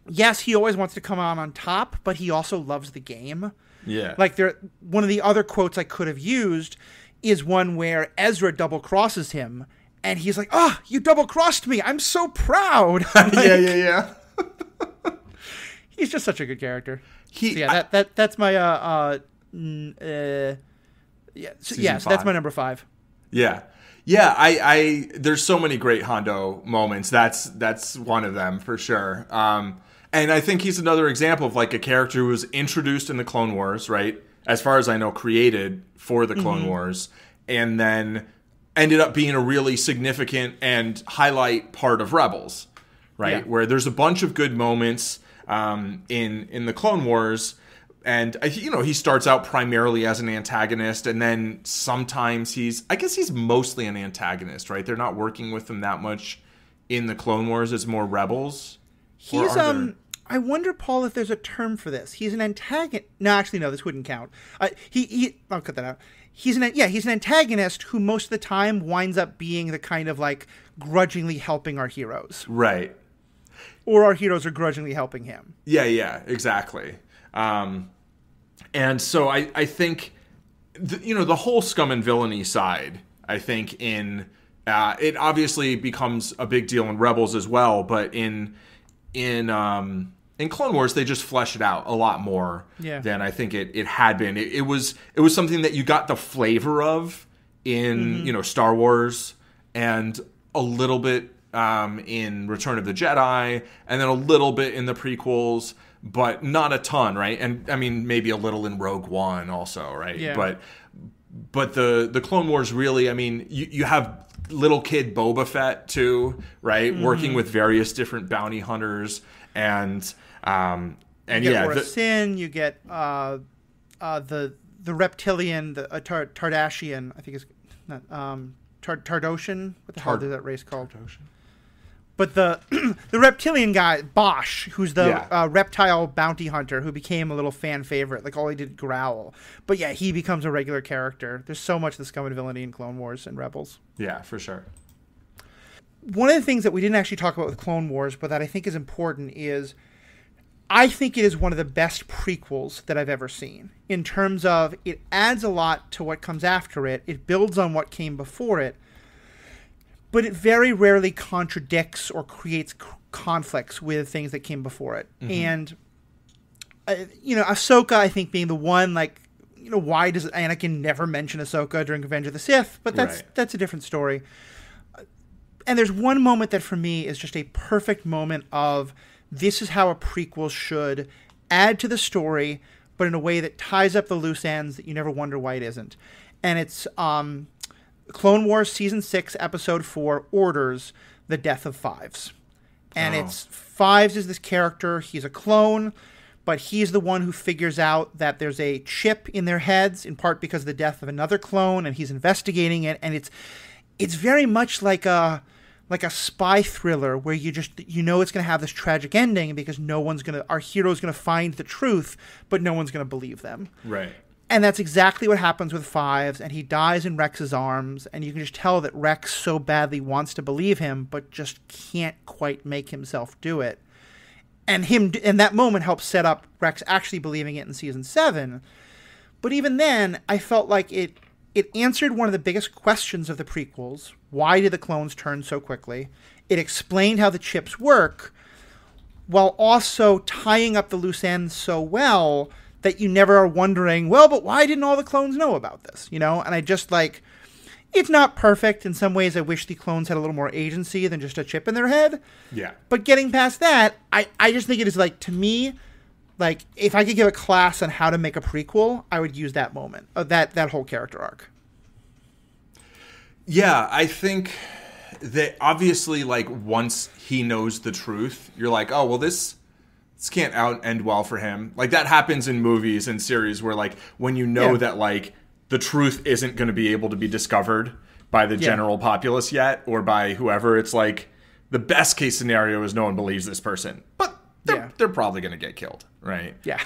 yes, he always wants to come out on top, but he also loves the game. Yeah. Like one of the other quotes I could have used is one where Ezra double crosses him, and he's like, "Oh, you double crossed me! I'm so proud." Like, yeah. He's just such a good character. That's my so that's my number 5. Yeah. Yeah, I there's so many great Hondo moments. That's one of them for sure. And I think he's another example of like a character who was introduced in the Clone Wars, right? As far as I know, created for the Clone Wars, and then ended up being a really significant and highlight part of Rebels, right? Yeah. Where there's a bunch of good moments in the Clone Wars. And, he starts out primarily as an antagonist, and then sometimes he's mostly an antagonist, right? They're not working with him that much in the Clone Wars. It's more Rebels. I wonder, Paul, if there's a term for this. He's an antagonist. No, actually, no, this wouldn't count. I'll cut that out. He's an antagonist who most of the time winds up being the kind of like grudgingly helping our heroes. Right. Or our heroes are grudgingly helping him. Yeah, exactly. And so I think, the whole scum and villainy side, I think it obviously becomes a big deal in Rebels as well, but in Clone Wars, they just flesh it out a lot more than I think it had been. It was something that you got the flavor of in, Star Wars, and a little bit in Return of the Jedi, and then a little bit in the prequels, but not a ton, right? And I mean, maybe a little in Rogue One also, right? Yeah. But the Clone Wars really, I mean, you have little kid Boba Fett too, right? Working with various different bounty hunters, and you get Aura Sin, you get the reptilian, the Tardashian, I think it's not Tardoshan. What the hell is that race called? Tardoshan. But the the reptilian guy, Bosch, who's the reptile bounty hunter who became a little fan favorite. Like, all he did growl. But yeah, he becomes a regular character. There's so much of the scum and villainy in Clone Wars and Rebels. Yeah, for sure. One of the things that we didn't actually talk about with Clone Wars, but that I think is important, is I think it is one of the best prequels that I've ever seen. In terms of, it adds a lot to what comes after it. It builds on what came before it. But it very rarely contradicts or creates conflicts with things that came before it. And, Ahsoka, I think, being the one, like, why does Anakin never mention Ahsoka during Revenge of the Sith? But that's a different story. And there's one moment that, for me, is just a perfect moment of, this is how a prequel should add to the story, but in a way that ties up the loose ends that you never wonder why it isn't. And it's Clone Wars Season 6, Episode 4, Orders, The Death of Fives. And it's Fives is this character. He's a clone, but he's the one who figures out that there's a chip in their heads, in part because of the death of another clone, and he's investigating it. And it's very much like a spy thriller where you it's going to have this tragic ending because our hero's going to find the truth, but no one's going to believe them. Right. And that's exactly what happens with Fives, and he dies in Rex's arms, and you can just tell that Rex so badly wants to believe him, but just can't quite make himself do it. And that moment helps set up Rex actually believing it in Season 7. But even then, I felt like it answered one of the biggest questions of the prequels. Why did the clones turn so quickly? It explained how the chips work, while also tying up the loose ends so well that you never are wondering, well, but why didn't all the clones know about this? And I just, like, it's not perfect. In some ways, I wish the clones had a little more agency than just a chip in their head. Yeah. But getting past that, I just think it is, like, to me, like, if I could give a class on how to make a prequel, I would use that moment, that whole character arc. Yeah, I think that obviously, like, once he knows the truth, you're like, oh, well, this can't end well for him. Like, that happens in movies and series where, like, when you know that, like, the truth isn't going to be able to be discovered by the general populace yet, or by whoever, it's like, the best case scenario is no one believes this person. But they're probably going to get killed, right? Yeah.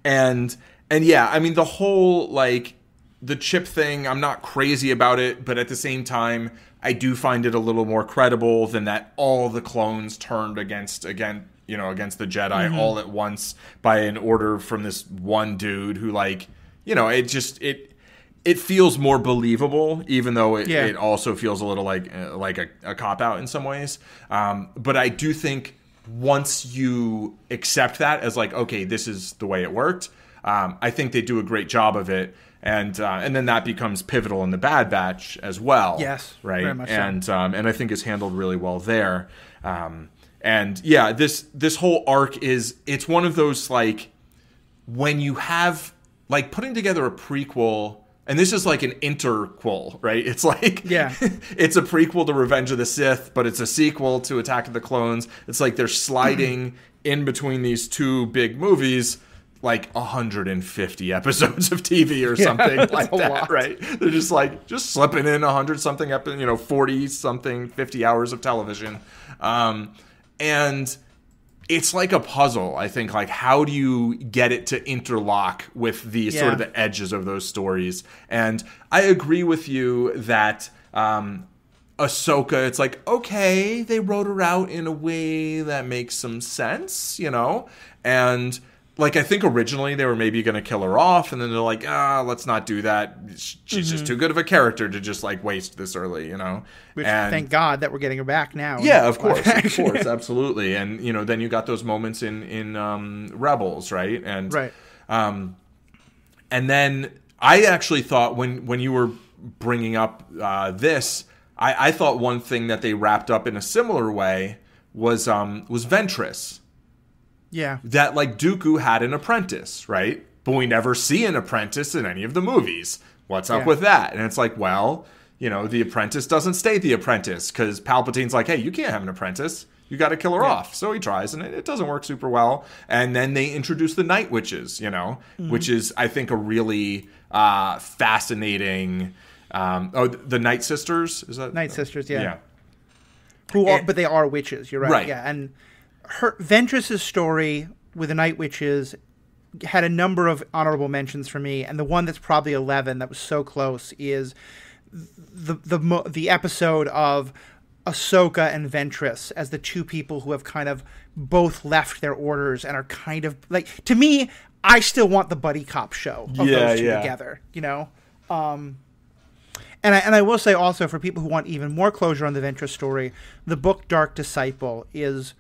And yeah, I mean, the whole, like, the chip thing, I'm not crazy about it, but at the same time, I do find it a little more credible than that all the clones turned against the Jedi all at once by an order from this one dude who, like, it feels more believable, even though it also feels a little like a cop-out in some ways. But I do think once you accept that as, like, okay, this is the way it worked, I think they do a great job of it. And then that becomes pivotal in the Bad Batch as well. Yes, right. Very much and so. And I think it's handled really well there. And yeah, this whole arc it's one of those, like, when you have, like, putting together a prequel, and this is like an interquel, right? It's like, it's a prequel to Revenge of the Sith, but it's a sequel to Attack of the Clones. It's like they're sliding in between these two big movies, like 150 episodes of TV or something like that, lot. Right? They're just slipping in 100-something, 40-something, 50 hours of television. And it's like a puzzle, I think. Like, how do you get it to interlock with the sort of the edges of those stories? And I agree with you that Ahsoka, it's like, okay, they wrote her out in a way that makes some sense, and, like, I think originally they were maybe going to kill her off, and then they're like, let's not do that. She's just too good of a character to just, like, waste this early, Which, thank God that we're getting her back now. Yeah, of course, absolutely. And, then you got those moments in Rebels, right? And, right. And then I actually thought when you were bringing up this, I thought one thing that they wrapped up in a similar way was Ventress. Yeah. That, like, Dooku had an apprentice, right? But we never see an apprentice in any of the movies. What's up with that? And it's like, well, you know, the apprentice doesn't stay the apprentice because Palpatine's like, hey, you can't have an apprentice. You got to kill her off. So he tries, and it doesn't work super well. And then they introduce the Night Witches, you know, which is, I think, a really fascinating... the Night Sisters? Is that Night Sisters, yeah. Yeah. But they are witches, you're right. Right. Yeah, and Ventress's story with the Night Witches had a number of honorable mentions for me, and the one that's probably 11 that was so close is the episode of Ahsoka and Ventress as the two people who have kind of both left their orders and are kind of like, to me, I still want the buddy cop show of those two together, you know? And I will say also, for people who want even more closure on the Ventress story, the book Dark Disciple is,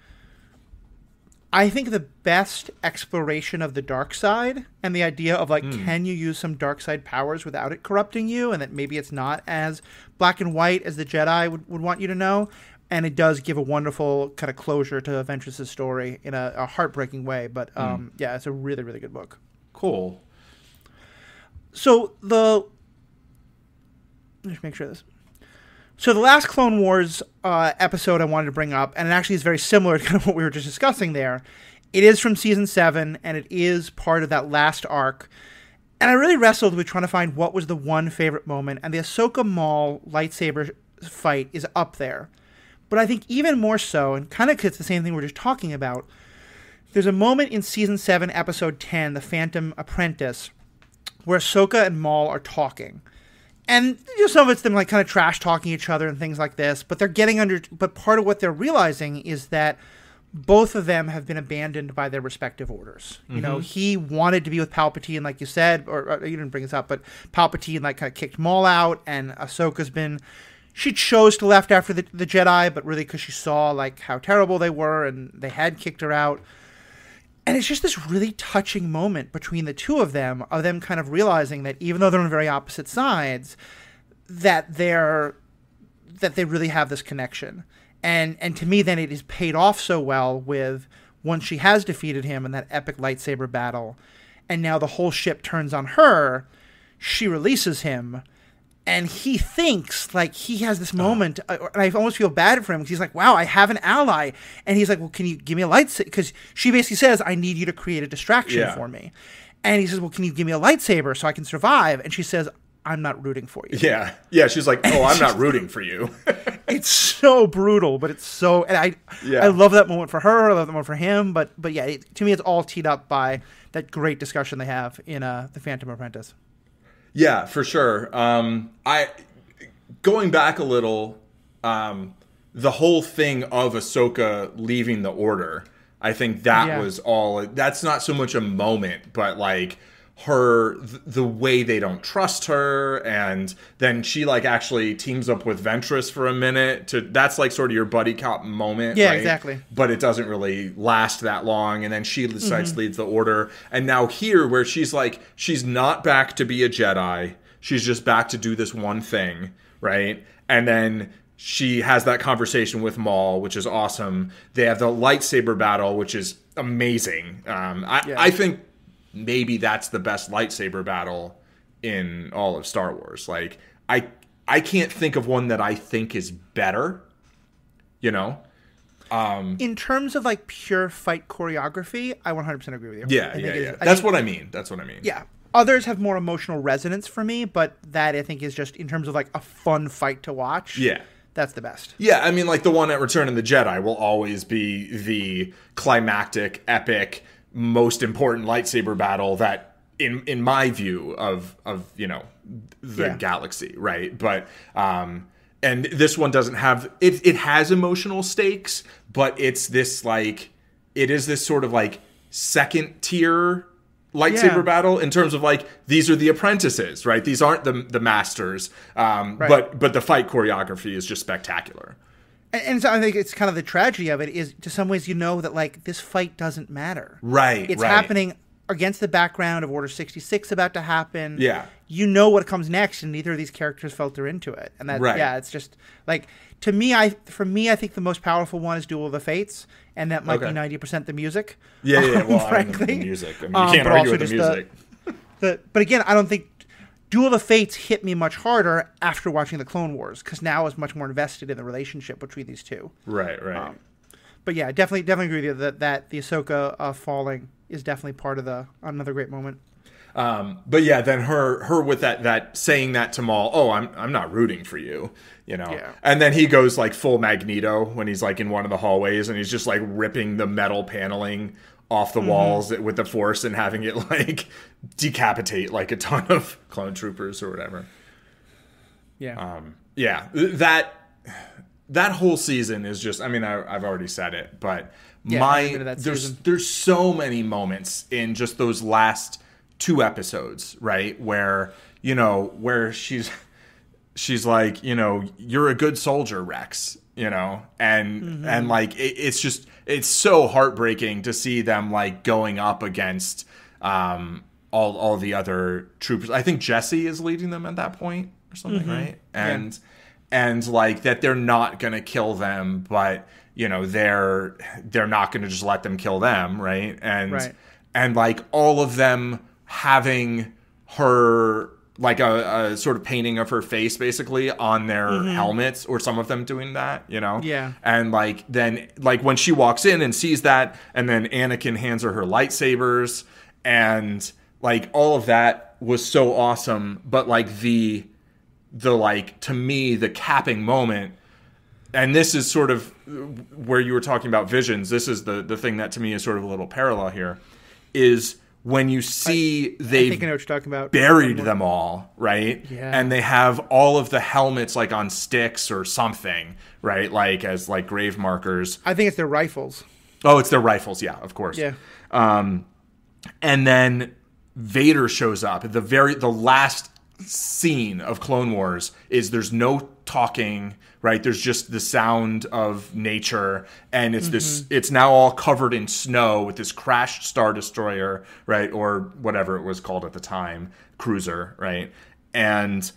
I think, the best exploration of the dark side and the idea of, like, can you use some dark side powers without it corrupting you, and that maybe it's not as black and white as the Jedi would want you to know. And it does give a wonderful kind of closure to Ventress's story in a heartbreaking way. But, yeah, it's a really, really good book. Cool. So let's make sure this. So the last Clone Wars episode I wanted to bring up, and it actually is very similar to kind of what we were just discussing there. It is from season 7, and it is part of that last arc. And I really wrestled with trying to find what was the one favorite moment, and the Ahsoka Maul lightsaber fight is up there. But I think even more so, and kind of it's the same thing we're just talking about, there's a moment in season 7, episode 10, The Phantom Apprentice, where Ahsoka and Maul are talking. And some of it's them like kind of trash talking each other and things like this, but they're getting under. But part of what they're realizing is that both of them have been abandoned by their respective orders. You know, he wanted to be with Palpatine, like you said, or you didn't bring this up, but Palpatine like kind of kicked Maul out, and Ahsoka's been. She chose to left after the Jedi, but really because she saw like how terrible they were, and they had kicked her out. And it's just this really touching moment between the two of them kind of realizing that even though they're on very opposite sides, that they really have this connection. And to me, then it is paid off so well with once she has defeated him in that epic lightsaber battle, and now the whole ship turns on her, she releases him. And he thinks, like, he has this moment, and I almost feel bad for him, because he's like, wow, I have an ally. And he's like, well, can you give me a lightsaber? Because she basically says, I need you to create a distraction for me. And he says, well, can you give me a lightsaber so I can survive? And she says, I'm not rooting for you. Yeah. Yeah, she's like, oh, I'm not rooting for you. It's so brutal, but it's so... And I love that moment for her, I love that moment for him, but yeah, to me, it's all teed up by that great discussion they have in The Phantom Apprentice. Yeah, for sure. Going back a little, the whole thing of Ahsoka leaving the Order, I think that was all. That's not so much a moment, but like the way they don't trust her, and then she like actually teams up with Ventress for a minute. That's like sort of your buddy cop moment. Yeah, right? exactly. But it doesn't really last that long, and then she decides to lead the Order. And now here, where she's like, she's not back to be a Jedi. She's just back to do this one thing, right? And then she has that conversation with Maul, which is awesome. They have the lightsaber battle, which is amazing. I think maybe that's the best lightsaber battle in all of Star Wars. Like, I can't think of one that I think is better, you know? In terms of like pure fight choreography, I 100% agree with you. Yeah. That's what I mean. Yeah. Others have more emotional resonance for me, but that I think is just in terms of like a fun fight to watch. Yeah. That's the best. Yeah, I mean, like the one at Return of the Jedi will always be the climactic, epic, most important lightsaber battle that, in my view, of you know, the galaxy, right? But and this one doesn't have it. It has emotional stakes, but it's this like it is this sort of like second tier lightsaber battle in terms of like these are the apprentices, right? These aren't the masters, but the fight choreography is just spectacular. And so I think it's kind of the tragedy of it is, to some ways, you know that like this fight doesn't matter. Right. It's happening against the background of Order 66 about to happen. Yeah. You know what comes next, and neither of these characters filter into it. And that, yeah, it's just like, to me, I think the most powerful one is Duel of the Fates, and that might be 90% the music. Yeah. Well, frankly, the music. I mean, you can't argue with the music. But again, I don't think Duel of the Fates hit me much harder after watching the Clone Wars, because now I was much more invested in the relationship between these two. Right. But yeah, definitely agree with you that the Ahsoka falling is definitely part of another great moment. But yeah, then her with that saying that to Maul, oh, I'm not rooting for you, you know. Yeah. And then he goes like full Magneto when he's like in one of the hallways and he's just like ripping the metal paneling off the walls with the Force and having it like decapitate like a ton of clone troopers or whatever. Yeah. That whole season is just, I mean, I've already said it, but there's so many moments in just those last 2 episodes, right? Where she's like, you're a good soldier, Rex, and like, it's so heartbreaking to see them like going up against, all the other troopers. I think Jesse is leading them at that point or something, right? And like that they're not going to kill them, but they're not going to just let them kill them, right? And like all of them having her like a sort of painting of her face basically on their helmets, or some of them doing that, Yeah. And like then like when she walks in and sees that, and then Anakin hands her lightsabers, and like all of that was so awesome, but like the like, to me, the capping moment, and this is sort of where you were talking about visions, this is the thing that to me is sort of a little parallel here, is when you see they've buried them all, right? Yeah. And they have all of the helmets like on sticks or something, right? Like as like grave markers. I think it's their rifles. Oh, it's their rifles, yeah, of course. Yeah. And then Vader shows up. The last scene of Clone Wars is there's no talking, right? There's just the sound of nature, and it's it's now all covered in snow with this crashed Star Destroyer, right? Or whatever it was called at the time, cruiser, right? And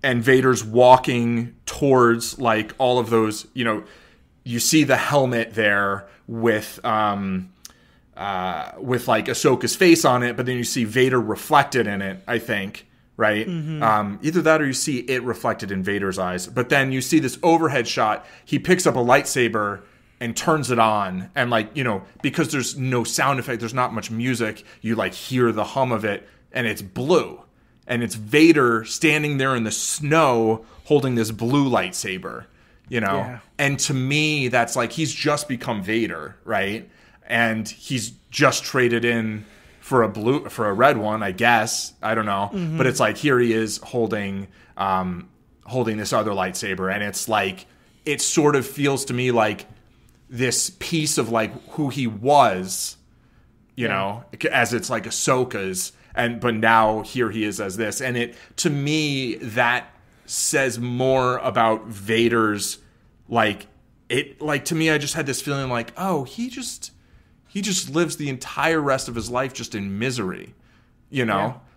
Vader's walking towards like all of those, you see the helmet there with like Ahsoka's face on it, but then you see Vader reflected in it, I think, right? Either that or you see it reflected in Vader's eyes. But then you see this overhead shot. He picks up a lightsaber and turns it on. And like, because there's no sound effect, there's not much music, you like hear the hum of it, and it's blue. And it's Vader standing there in the snow holding this blue lightsaber, Yeah. And to me, that's like, he's just become Vader, right? And he's just traded in for a red one, I guess. I don't know. But it's like, here he is holding this other lightsaber. And it's like, it sort of feels to me like this piece of like who he was, as it's like Ahsoka's. But now here he is as this. And it, to me, that says more about Vader's, like, to me, I just had this feeling like, oh, he just lives the entire rest of his life just in misery,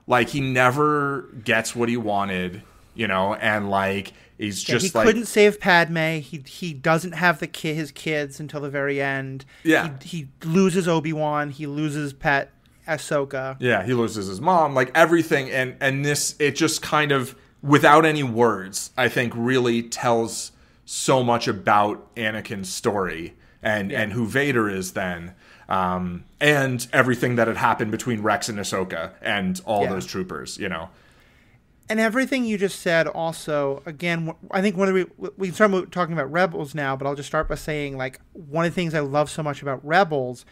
like he never gets what he wanted, and like he's just he couldn't save Padme. He doesn't have his kids until the very end. Yeah, he loses Obi-Wan. He loses Ahsoka. Yeah, he loses his mom. Like everything, and this, it just kind of, without any words, I think really tells so much about Anakin's story and who Vader is then. And everything that had happened between Rex and Ahsoka and all those troopers, And everything you just said also, again, I think we start talking about Rebels now, but I'll just start by saying, like, one of the things I love so much about Rebels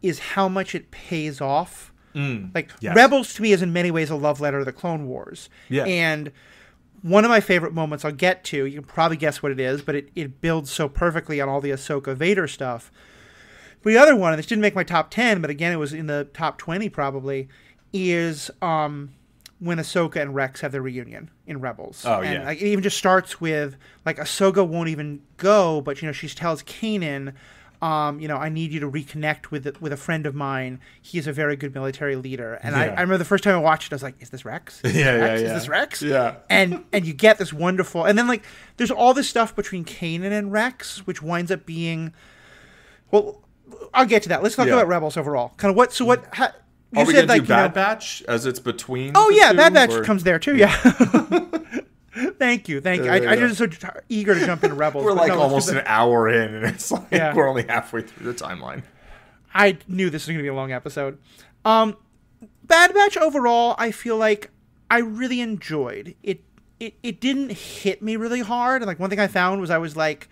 is how much it pays off. Rebels to me is in many ways a love letter to the Clone Wars. Yeah. And one of my favorite moments I'll get to, you can probably guess what it is, but it builds so perfectly on all the Ahsoka Vader stuff. But the other one, and this didn't make my top 10, but again, it was in the top 20 probably, is when Ahsoka and Rex have their reunion in Rebels. Oh, and yeah. Like, it even just starts with, like, Ahsoka won't even go, but, she tells Kanan, I need you to reconnect with a friend of mine. He's a very good military leader. And I remember the first time I watched it, I was like, is this Rex? Is this Rex? Yeah. And you get this wonderful, and then like there's all this stuff between Kanan and Rex, which winds up being, well, I'll get to that. Let's talk about Rebels overall. Kind of what, Are we going to do Bad Batch as it's between? Oh yeah, Bad Batch comes there too. Yeah. Thank you. I just so eager to jump into Rebels. We're like almost an hour in, and it's like we're only halfway through the timeline. I knew this was going to be a long episode. Bad Batch overall, I feel like I really enjoyed it. It didn't hit me really hard. And like one thing I found was I was like,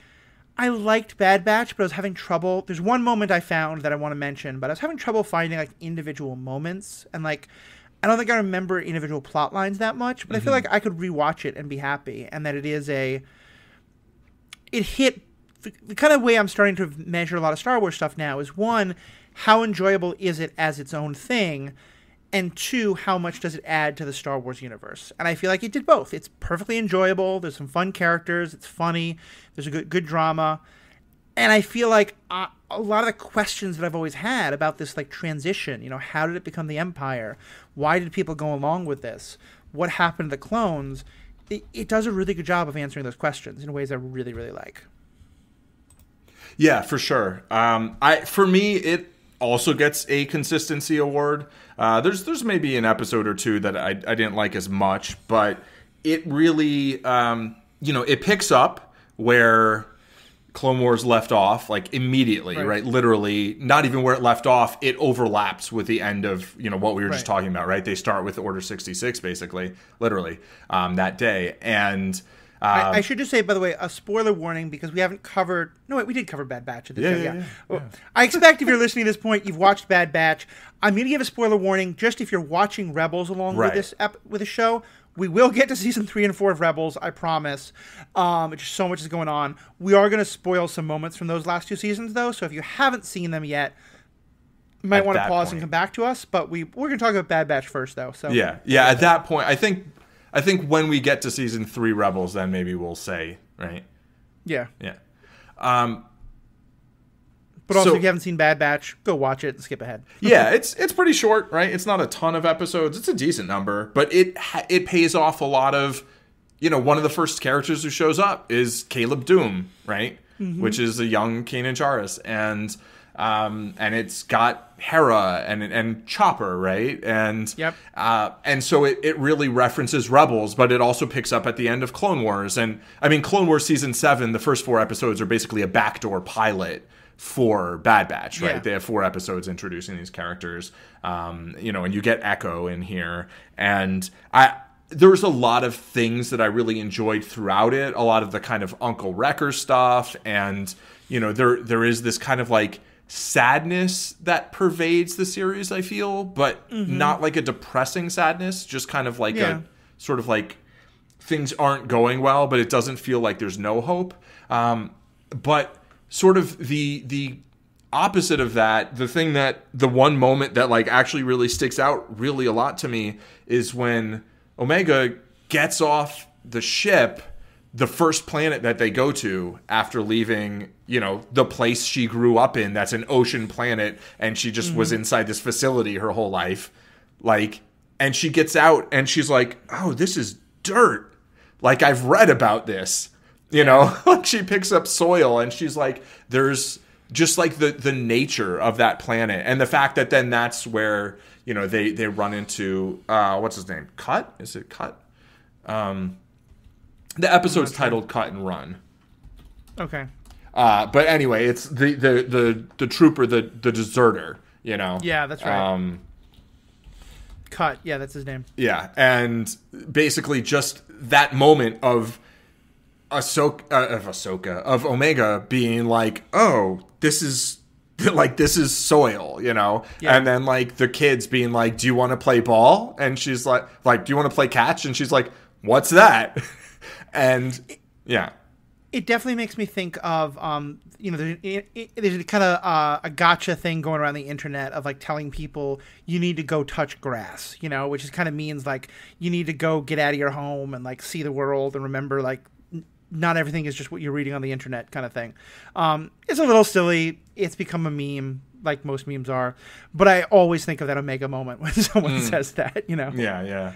I liked Bad Batch, but I was having trouble. There's one moment I found that I want to mention, but I was having trouble finding like individual moments, and like I don't think I remember individual plot lines that much, but I feel like I could rewatch it and be happy, and that it hit the kind of way I'm starting to measure a lot of Star Wars stuff now is, one, how enjoyable is it as its own thing, and two, how much does it add to the Star Wars universe? And I feel like it did both. It's perfectly enjoyable. There's some fun characters. It's funny. There's a good drama. And I feel like a lot of the questions that I've always had about this like transition, how did it become the Empire? Why did people go along with this? What happened to the clones? It does a really good job of answering those questions in ways I really, really like. Yeah, for sure. For me, it also gets a consistency award. There's maybe an episode or two that I didn't like as much, but it really, it picks up where Clone Wars left off, like immediately, right? Literally, not even where it left off, it overlaps with the end of, what we were just talking about, right? They start with Order 66, basically, literally, that day. And I should just say, by the way, a spoiler warning, because we haven't covered... No, wait, we did cover Bad Batch at the show, yeah. Well, I expect if you're listening to this point, you've watched Bad Batch. I'm going to give a spoiler warning, just if you're watching Rebels along with this with the show. We will get to season 3 and 4 of Rebels, I promise. Just so much is going on. We are going to spoil some moments from those last 2 seasons, though. So if you haven't seen them yet, you might want to pause and come back to us. But we're going to talk about Bad Batch first, though. So yeah. At that point, I think when we get to season 3 Rebels, then maybe we'll say, right? Yeah. But also, if you haven't seen Bad Batch, go watch it and skip ahead. Yeah, it's pretty short, right? It's not a ton of episodes. It's a decent number, but it pays off a lot of, one of the first characters who shows up is Caleb Doom, right? Mm-hmm. Which is a young Kanan Jarrus, and it's got Hera and Chopper, right? And so it really references Rebels, but it also picks up at the end of Clone Wars. And I mean, Clone Wars season 7, the first 4 episodes are basically a backdoor pilot for Bad Batch, right? They have 4 episodes introducing these characters, and you get Echo in here, and there was a lot of things that I really enjoyed throughout it. A lot of the kind of Uncle Wrecker stuff, and there is this kind of like sadness that pervades the series, I feel, but not like a depressing sadness, just kind of like a sort of like things aren't going well, but it doesn't feel like there's no hope. But sort of the opposite of that, the one moment that like actually really sticks out really a lot to me is when Omega gets off the ship, the first planet that they go to after leaving, the place she grew up in, that's an ocean planet, and she just was inside this facility her whole life. Like, and she gets out and she's like, oh, this is dirt. Like, I've read about this. Like she picks up soil and she's like, there's just like the nature of that planet. And the fact that then that's where, they run into, what's his name? Cut? Is it Cut? The episode's titled Cut and Run. Okay. But anyway, it's the trooper, the deserter, Yeah, that's right. Cut. Yeah, that's his name. Yeah. And basically just that moment of of Omega being like, oh, this is soil, and then like the kids being like, do you want to play ball? And she's like, do you want to play catch? And she's like, what's that? And it definitely makes me think of there's kind of a gotcha thing going around the internet of like telling people you need to go touch grass, which is kind of means like you need to go get out of your home and like see the world and remember like not everything is just what you're reading on the internet kind of thing. It's a little silly. It's become a meme, like most memes are. But I always think of that Omega moment when someone says that, you know? Yeah.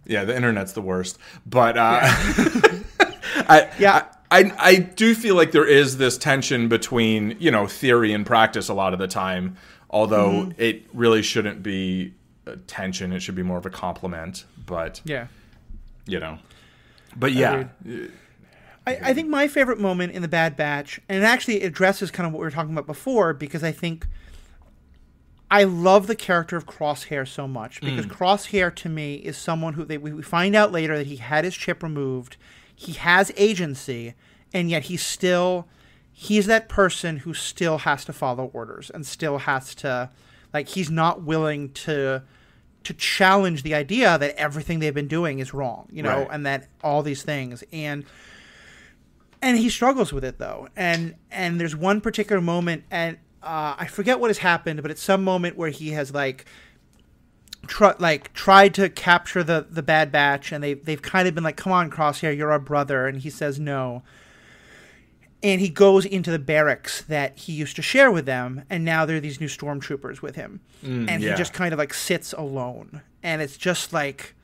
Yeah, the internet's the worst. But I do feel like there is this tension between, you know, theory and practice a lot of the time, although it really shouldn't be a tension. It should be more of a compliment. But, you know. But, yeah. I think my favorite moment in The Bad Batch, and it actually addresses kind of what we were talking about before, because I think I love the character of Crosshair so much, because Crosshair to me is someone who we find out later that he had his chip removed. He has agency, and yet he's that person who still has to follow orders and still has to, like, he's not willing to challenge the idea that everything they've been doing is wrong, you know, and that all these things. And he struggles with it, though. And there's one particular moment, and I forget what has happened, but it's some moment where he has, tried to capture the Bad Batch, and they've kind of been like, come on, Crosshair, you're our brother. And he says no. And he goes into the barracks that he used to share with them, and now there are these new stormtroopers with him. And he just kind of, like, sits alone. And it's just, like,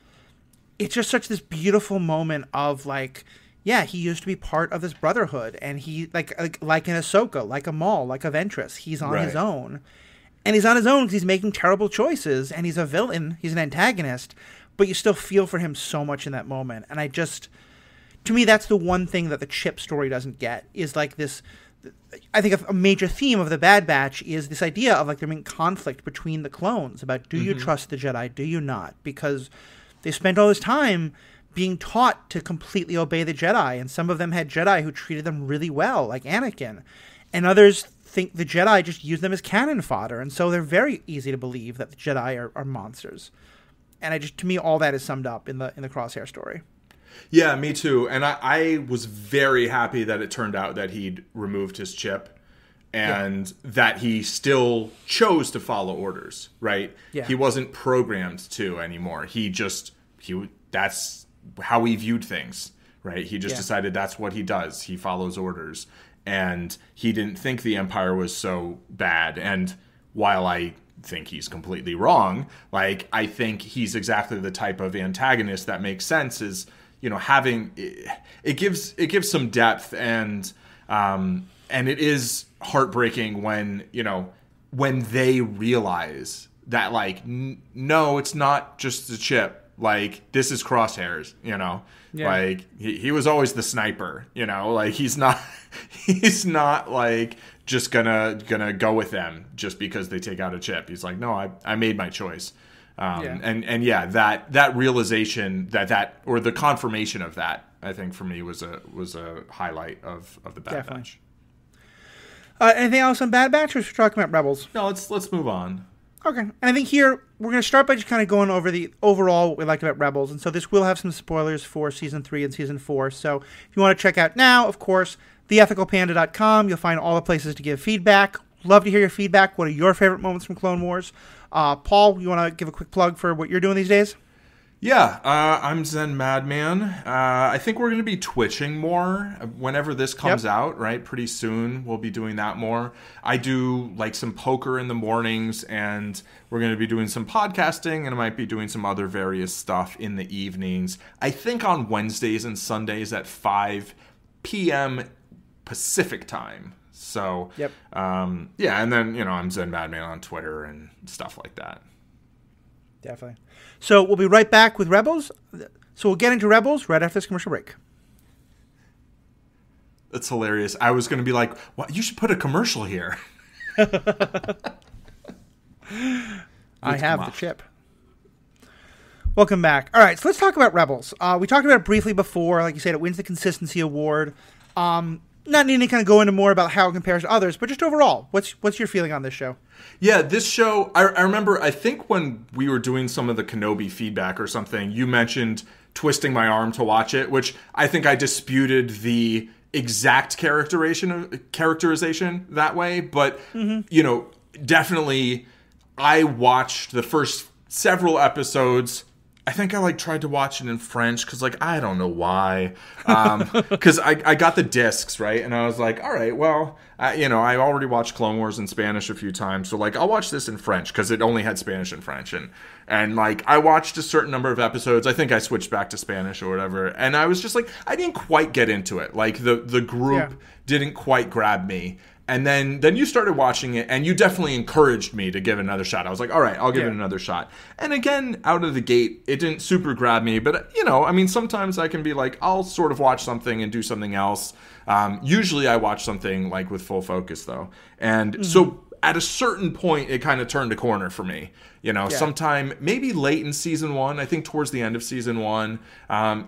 it's just such this beautiful moment of, like, yeah, he used to be part of this brotherhood, and he, like an Ahsoka, like a Maul, like a Ventress, he's on his own. And he's on his own because he's making terrible choices, and he's a villain, he's an antagonist, but you still feel for him so much in that moment. And to me, that's the one thing that the chip story doesn't get, is like this, I think a major theme of the Bad Batch is this idea of, like, there being conflict between the clones about, do you trust the Jedi, do you not? Because they spent all this time being taught to completely obey the Jedi, and some of them had Jedi who treated them really well, like Anakin, and others think the Jedi just use them as cannon fodder, and so they're very easy to believe that the Jedi are monsters. And to me, all that is summed up in the Crosshair story. Yeah, me too. And I was very happy that it turned out that he'd removed his chip and that he still chose to follow orders, right? Yeah. He wasn't programmed to anymore. That's how he viewed things, right? He just decided that's what he does. He follows orders. And he didn't think the Empire was so bad. And while I think he's completely wrong, like, I think he's exactly the type of antagonist that makes sense, is, you know, having it gives some depth, and it is heartbreaking when they realize that, like, no, it's not just the chip, like, this is Crosshairs, you know. Like, he was always the sniper, you know, like, he's not like just gonna go with them just because they take out a chip. He's like, no, I made my choice. That realization or the confirmation of that, I think for me was a highlight of the Bad Batch. Anything else on Bad Batch, or should we talk about Rebels? No, let's move on. Okay, and I think here we're going to start by just kind of going over the overall what we liked about Rebels, and so this will have some spoilers for Season 3 and Season 4, so if you want to check out now, of course, theethicalpanda.com, you'll find all the places to give feedback. Love to hear your feedback. What are your favorite moments from Clone Wars? Paul, you want to give a quick plug for what you're doing these days? Yeah, I'm Zen Madman. I think we're going to be twitching more whenever this comes out, right? Pretty soon we'll be doing that more. I do, like, some poker in the mornings, and we're going to be doing some podcasting, and I might be doing some other various stuff in the evenings. I think on Wednesdays and Sundays at 5 p.m. Pacific time. So, and then, I'm Zen Madman on Twitter and stuff like that. Definitely. So we'll be right back with Rebels. So we'll get into Rebels right after this commercial break. That's hilarious. I was going to be like, "What? You should put a commercial here." I have the chip. Welcome back. All right, so let's talk about Rebels. We talked about it briefly before. Like you said, it wins the Consistency Award. Not needing to kind of go into more about how it compares to others, but just overall, what's your feeling on this show? Yeah, this show, I remember, I think when we were doing some of the Kenobi feedback or something, you mentioned twisting my arm to watch it, which I think I disputed the exact characterization that way. But, definitely I watched the first several episodes. I think I like tried to watch it in French because like I don't know why, because I got the discs, right, and I was like, all right, well, I already watched Clone Wars in Spanish a few times, so like I'll watch this in French because it only had Spanish and French, and like I watched a certain number of episodes. I think I switched back to Spanish or whatever, and I was just like, I didn't quite get into it. Like the group didn't quite grab me. And then you started watching it, and you definitely encouraged me to give it another shot. I was like, all right, I'll give it another shot. And again, out of the gate, it didn't super grab me. But, I mean, sometimes I can be like, I'll sort of watch something and do something else. Usually I watch something, like, with full focus, though. And so at a certain point, it kind of turned a corner for me. Sometime maybe late in season 1, I think towards the end of season 1.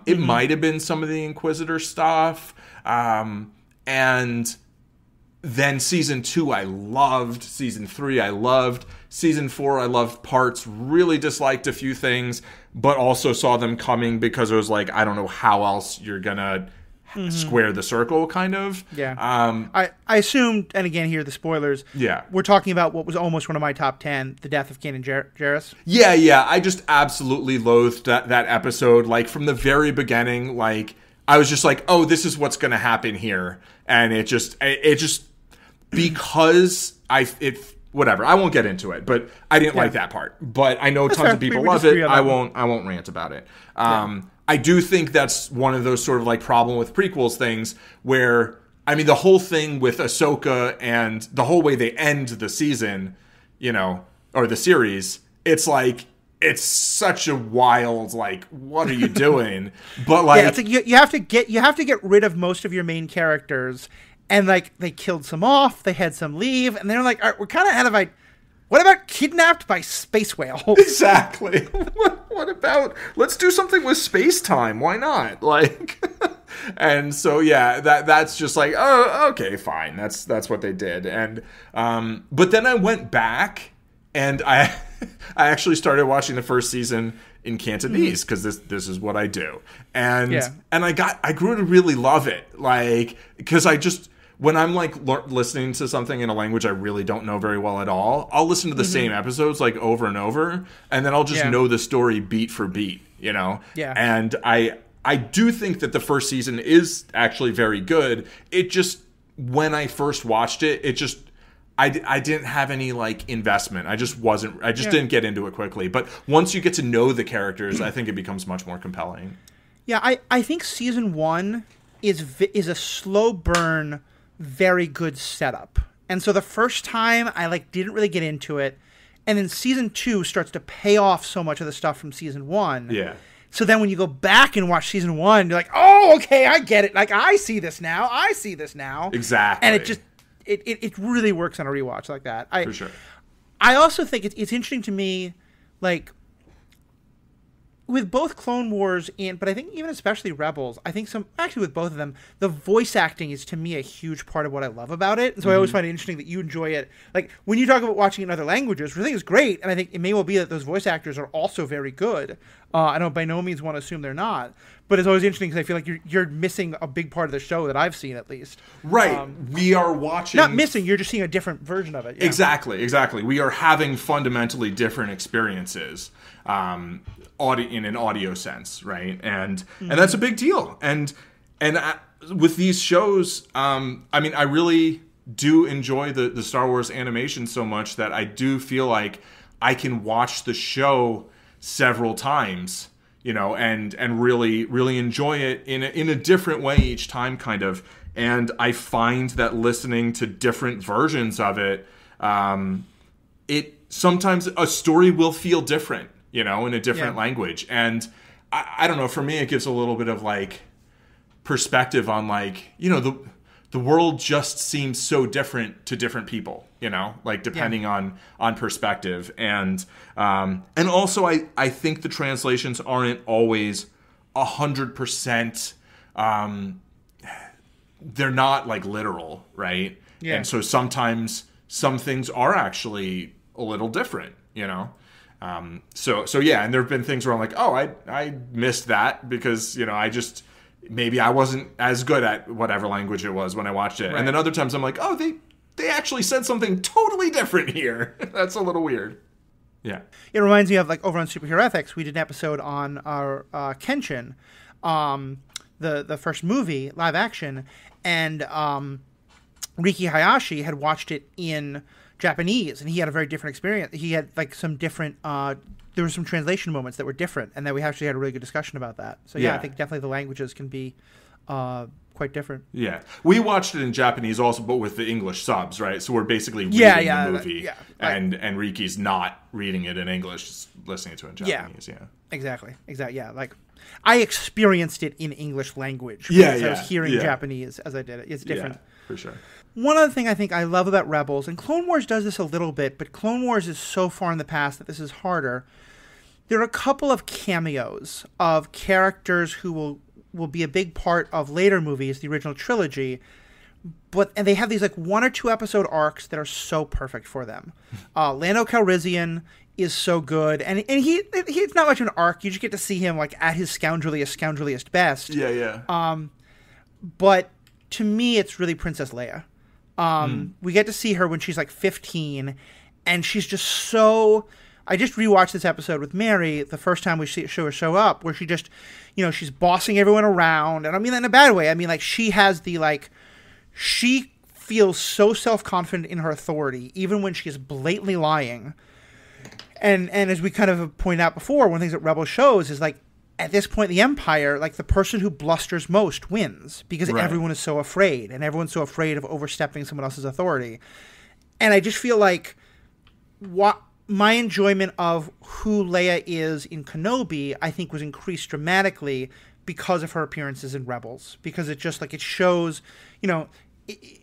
It might have been some of the Inquisitor stuff. And then season 2 I loved, season 3 I loved, season 4 I loved parts, really disliked a few things, but also saw them coming because it was like, I don't know how else you're gonna square the circle, kind of. Yeah. I assumed, and again here, the spoilers, we're talking about what was almost one of my top 10, the death of Kanan Jarrus. Yeah, I just absolutely loathed that episode, like, from the very beginning. Like, I was just like, oh, this is what's gonna happen here, and it just because whatever, I won't get into it, but I didn't like that part. But I know tons of people love it. I won't rant about it. I do think that's one of those sort of like problem with prequels things where, I mean, the whole thing with Ahsoka and the whole way they end the season, or the series, it's like, it's such a wild, like, what are you doing? But like, it's like you have to get rid of most of your main characters. And, like, they killed some off, they had some leave, and they're like, all right, we're kind of out of, like, what about kidnapped by space whales? Exactly. What about, let's do something with space-time, why not? Like, and so, yeah, that's just like, oh, okay, fine, that's what they did. And, but then I went back, and I actually started watching the first season in Cantonese, because this is what I do. And I grew to really love it, like, because when I'm like listening to something in a language I really don't know very well at all, I'll listen to the same episodes like over and over, and then I'll just know the story beat for beat, Yeah. And I do think that the first season is actually very good. It just, when I first watched it, I didn't have any like investment. I just didn't get into it quickly. But once you get to know the characters, I think it becomes much more compelling. Yeah, I think season 1 is a slow burn, very good setup. And so the first time I like didn't really get into it, and then season 2 starts to pay off so much of the stuff from season 1. Yeah. So then when you go back and watch season 1, you're like, oh, okay, I get it. Like, I see this now. Exactly. And it just it really works on a rewatch like that. For sure. I also think it's interesting to me, like, with both Clone Wars but I think even especially Rebels, I think with both of them, the voice acting is to me a huge part of what I love about it. And so I always find it interesting that you enjoy it. Like, when you talk about watching in other languages, which I think is great, and I think it may well be that those voice actors are also very good. I don't by no means want to assume they're not, but it's always interesting because I feel like you're missing a big part of the show that I've seen, at least. Right. We are watching... Not missing, you're just seeing a different version of it. Yeah. Exactly. We are having fundamentally different experiences. In an audio sense, right? And that's a big deal. And with these shows, I mean, I really do enjoy the Star Wars animation so much that I do feel like I can watch the show several times, and really, really enjoy it in a different way each time, kind of. And I find that listening to different versions of it, sometimes a story will feel different, in a different language. And I don't know, for me, it gives a little bit of like perspective on like, the world just seems so different to different people, like depending on perspective. And also I think the translations aren't always 100%, they're not like literal, right? Yeah. And so sometimes some things are actually a little different, So yeah, and there have been things where I'm like, oh, I missed that because, maybe I wasn't as good at whatever language it was when I watched it. Right. And then other times I'm like, oh, they actually said something totally different here. That's a little weird. Yeah. It reminds me of, like, over on Superhero Ethics, we did an episode on our Kenshin, the first movie, live action, and Riki Hayashi had watched it in Japanese, and he had a very different experience. He had, like, some different... there were some translation moments that were different, and then we actually had a really good discussion about that. So, yeah. I think definitely the languages can be quite different. Yeah. We watched it in Japanese also, but with the English subs, right? So we're basically reading the movie, and Riki's not reading it in English, just listening to it in Japanese. Yeah. Exactly. Yeah. Like, I experienced it in English language. I was hearing Japanese as I did it. It's different. Yeah, for sure. One other thing I think I love about Rebels, and Clone Wars does this a little bit, but Clone Wars is so far in the past that this is harder. There are a couple of cameos of characters who will be a big part of later movies, the original trilogy, and they have these, like, 1 or 2 episode arcs that are so perfect for them. Lando Calrissian is so good, and he's not much of an arc. You just get to see him, like, at his scoundreliest best. Yeah. But to me, it's really Princess Leia. We get to see her when she's, like, 15, and she's just so... I just rewatched this episode with Mary the first time we show her show up, where she just, she's bossing everyone around. And I mean that in a bad way. I mean, like, she has the, like, she feels so self-confident in her authority, even when she is blatantly lying. And as we kind of pointed out before, one of the things that Rebels shows is, like, at this point in the Empire, like, the person who blusters most wins, because everyone is so afraid, and everyone's so afraid of overstepping someone else's authority. And I just feel like my enjoyment of who Leia is in Kenobi, I think, was increased dramatically because of her appearances in Rebels. Because it just, like, it shows,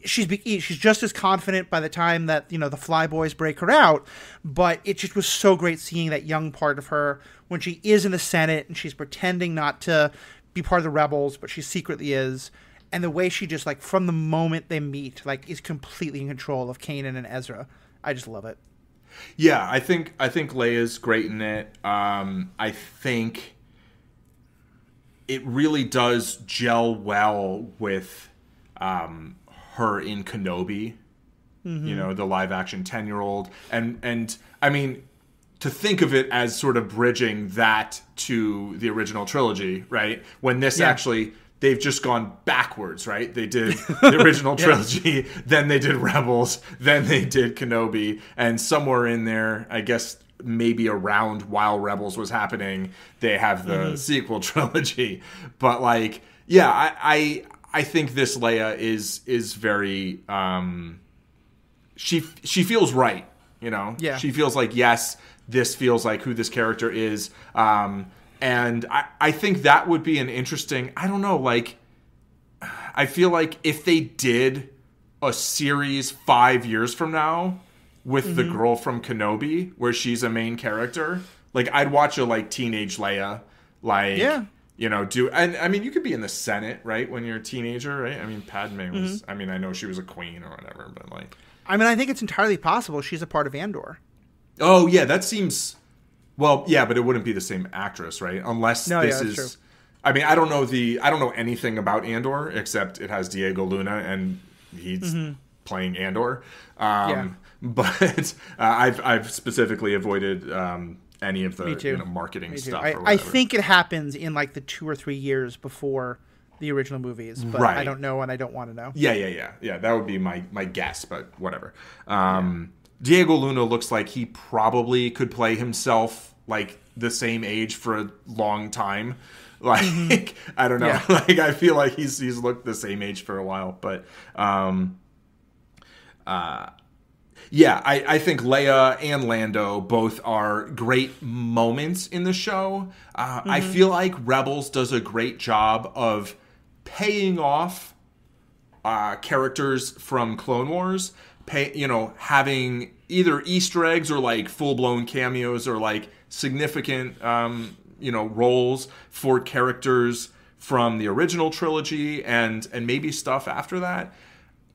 she's just as confident by the time that, the Flyboys break her out. But it just was so great seeing that young part of her when she is in the Senate and she's pretending not to be part of the Rebels, but she secretly is. And the way she just, like, from the moment they meet, like, is completely in control of Kanan and Ezra. I just love it. Yeah, I think Leia's great in it. I think it really does gel well with her in Kenobi. The live action 10-year-old, and I mean, to think of it as sort of bridging that to the original trilogy, right? When this actually. They've just gone backwards, right? They did the original trilogy, then they did Rebels, then they did Kenobi, and somewhere in there, I guess maybe around while Rebels was happening, they have the sequel trilogy. But, like, yeah, I think this Leia is very she feels right, Yeah. She feels like, yes, this feels like who this character is. And I think that would be an interesting, I don't know, like, I feel like if they did a series 5 years from now with the girl from Kenobi, where she's a main character, like, I'd watch a, like, teenage Leia, like, and I mean, you could be in the Senate, right, when you're a teenager, right? I mean, Padme was, I mean, I know she was a queen or whatever, but, like. I mean, I think it's entirely possible she's a part of Andor. Oh, yeah, that seems... Well, yeah, but it wouldn't be the same actress, right? Unless this is... True. I mean, I don't know anything about Andor, except it has Diego Luna, and he's playing Andor. But I've specifically avoided any of the marketing stuff. Or whatever. I think it happens in, like, the 2 or 3 years before the original movies, but I don't know, and I don't want to know. Yeah. That would be my guess, but whatever. Diego Luna looks like he probably could play himself, like, the same age for a long time. Like, I don't know. Yeah. Like, I feel like he's looked the same age for a while. But, I think Leia and Lando both are great moments in the show. I feel like Rebels does a great job of paying off characters from Clone Wars. Having either Easter eggs or, like, full-blown cameos or, like, significant, roles for characters from the original trilogy and maybe stuff after that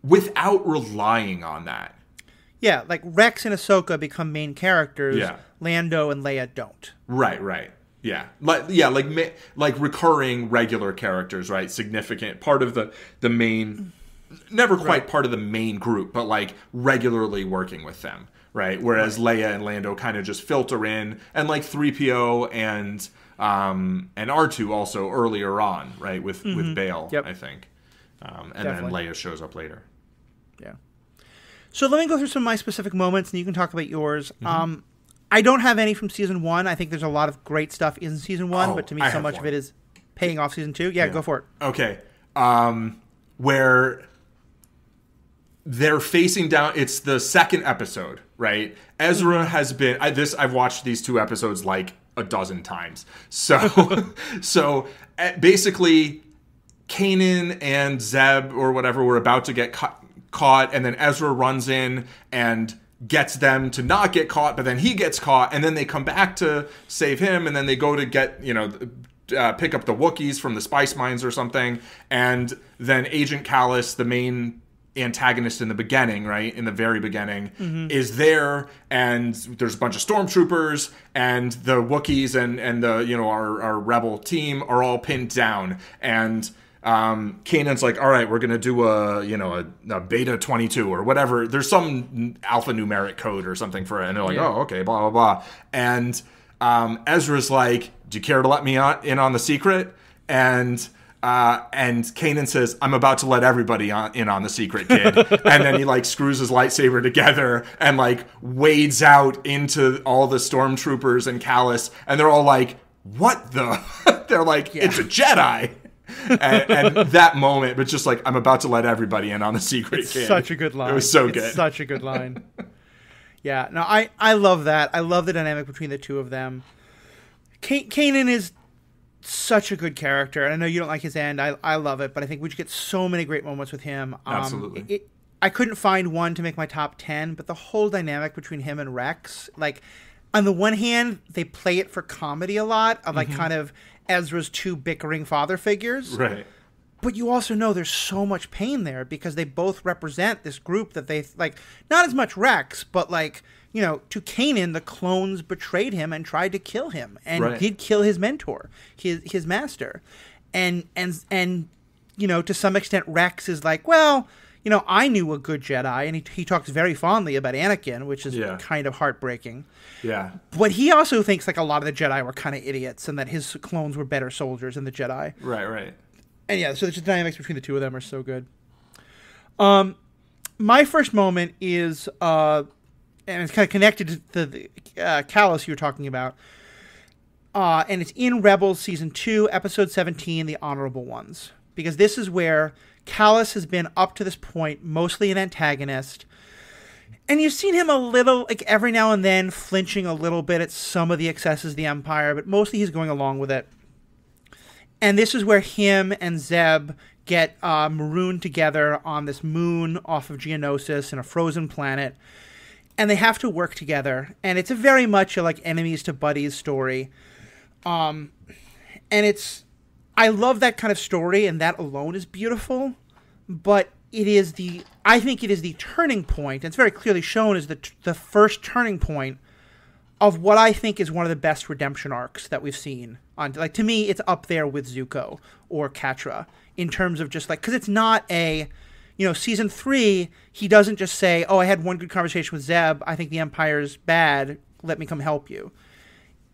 without relying on that. Yeah, like Rex and Ahsoka become main characters. Yeah. Lando and Leia don't. Right. Yeah. Like recurring regular characters, right? Significant part of the main... Never quite part of the main group, but, like, regularly working with them, right? Whereas Leia and Lando kind of just filter in, and like 3PO and R2 also earlier on, right? With Bail, I think. And then Leia shows up later. Yeah. So let me go through some of my specific moments, and you can talk about yours. I don't have any from season 1. I think there's a lot of great stuff in season 1, but to me, so much of it is paying off season 2. Yeah, go for it. Okay. Where they're facing down, it's the second episode, right? Ezra has been, I've watched these 2 episodes like a dozen times. So, basically, Kanan and Zeb or whatever were about to get caught, and then Ezra runs in and gets them to not get caught, but then he gets caught, and then they come back to save him, and then they go to get, pick up the Wookiees from the spice mines or something, and then Agent Kallus, the main antagonist in the beginning, right, in the very beginning, is there, and there's a bunch of stormtroopers, and the Wookiees and the, our rebel team are all pinned down, and Kanan's like, all right, we're gonna do a beta 22 or whatever. There's some alphanumeric code or something for it, and they're like, oh, okay, blah blah blah. And Ezra's like, do you care to let me in on the secret? And Kanan says, I'm about to let everybody in on the secret, kid. And then he like screws his lightsaber together and like wades out into all the stormtroopers and Kallus, and they're all like, what the? They're like, it's a Jedi. and that moment, but just like, I'm about to let everybody in on the secret, kid. Such a good line. It was so good. Such a good line. Yeah, no, I love that. I love the dynamic between the two of them. Kanan is such a good character, and I know you don't like his end. I love it, but I think we just get so many great moments with him. Absolutely. I couldn't find one to make my top 10, but the whole dynamic between him and Rex, like, on the one hand, they play it for comedy a lot, of like kind of Ezra's 2 bickering father figures. Right. But you also know there's so much pain there because they both represent this group that they, like, not as much Rex, but like, to Kanan, the clones betrayed him and tried to kill him and did kill his mentor, his master. And to some extent, Rex is like, well, I knew a good Jedi, and he talks very fondly about Anakin, which is kind of heartbreaking. Yeah. But he also thinks like a lot of the Jedi were kind of idiots and that his clones were better soldiers than the Jedi. Right. And yeah, so the dynamics between the two of them are so good. My first moment is, and it's kind of connected to the Kallus you were talking about, and it's in Rebels Season 2, Episode 17, The Honorable Ones. Because this is where Kallus has been, up to this point, mostly an antagonist. And you've seen him a little, like every now and then, flinching a little bit at some of the excesses of the Empire, but mostly he's going along with it. And this is where him and Zeb get marooned together on this moon off of Geonosis in a frozen planet. And they have to work together. And it's a very much a, like, enemies to buddies story. And it's... I love that kind of story, and that alone is beautiful. But I think it is the turning point, and it's very clearly shown as the first turning point of what I think is one of the best redemption arcs that we've seen. To me, it's up there with Zuko or Katra in terms of just like, because it's not season 3, he doesn't just say, oh, I had one good conversation with Zeb, I think the Empire's bad, let me come help you.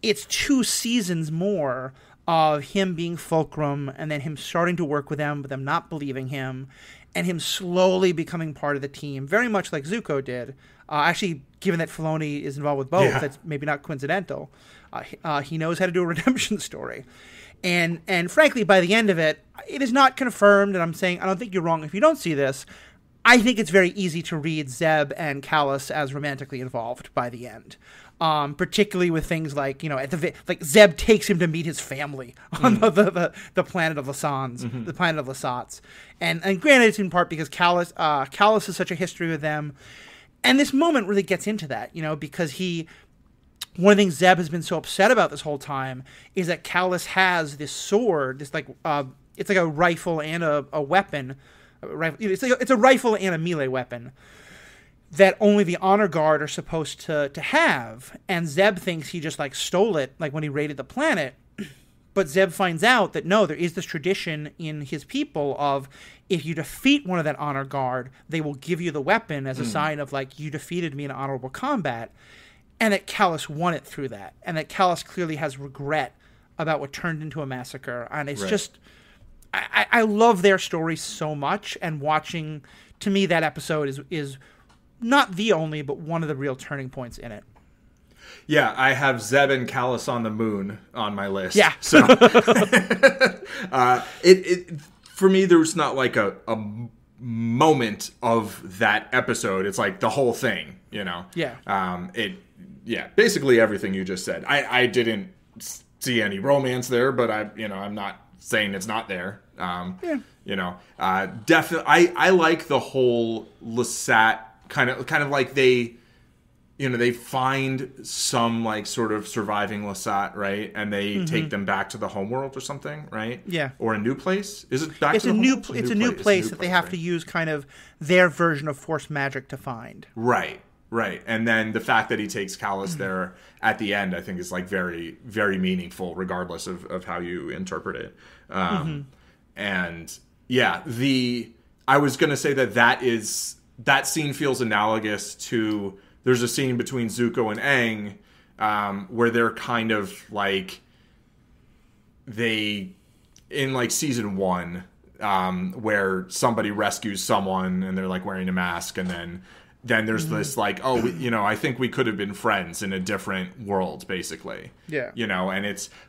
It's 2 seasons more of him being fulcrum, and then him starting to work with them, but them not believing him, and him slowly becoming part of the team, very much like Zuko did. Actually, given that Filoni is involved with both, that's maybe not coincidental. He knows how to do a redemption story. And frankly, by the end of it, it is not confirmed, and I'm saying, I don't think you're wrong if you don't see this. I think it's very easy to read Zeb and Kallus as romantically involved by the end. Particularly with things like, like Zeb takes him to meet his family on the planet of Lasans, the planet of Lasats. And granted, it's in part because Kallus has such a history with them. And this moment really gets into that, because one of the things Zeb has been so upset about this whole time is that Kallus has this sword, this like, it's like a rifle and a weapon. It's a rifle and a melee weapon that only the honor guard are supposed to have, and Zeb thinks he just like stole it, like when he raided the planet. But Zeb finds out that no, there is this tradition in his people of if you defeat one of that honor guard, they will give you the weapon as a sign of like, you defeated me in honorable combat. And that Kallus won it through that. And that Kallus clearly has regret about what turned into a massacre. And it's just, I love their story so much. And watching, to me, that episode is not the only, but one of the real turning points in it. Yeah, I have Zeb and Kallus on the moon on my list. Yeah. So it for me, there was not like a moment of that episode. It's like the whole thing, you know. Yeah. Basically everything you just said. I didn't see any romance there, but I'm not saying it's not there. Definitely I like the whole Lasat kind of like they find some like sort of surviving Lasat, right? And they take them back to the homeworld or something, right? Yeah. Or a new place? Is it back it's to the homeworld? It's a new place that they have right? to use kind of their version of force magic to find. Right. And then the fact that he takes Kallus there at the end, I think is like very, very meaningful, regardless of how you interpret it. And yeah, I was going to say that scene feels analogous to, there's a scene between Zuko and Aang where they're kind of like, in like season 1, where somebody rescues someone and they're like wearing a mask, and then there's this like, I think we could have been friends in a different world, basically. Yeah.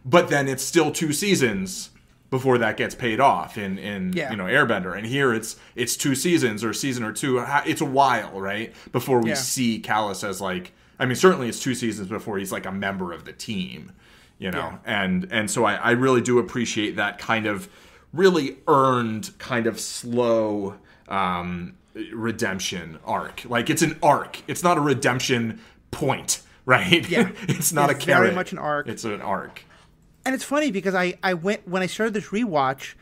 But then it's still 2 seasons before that gets paid off in Airbender. And here it's 2 seasons or a season or 2. It's a while, right? Before we see Kallus as like, I mean, certainly it's 2 seasons before he's like a member of the team, and so I really do appreciate that kind of really earned kind of slow, redemption arc. Like, it's an arc. It's not a redemption point, right? Yeah. It's not a carrot. Very much an arc. It's an arc. And it's funny because I went, when I started this rewatch,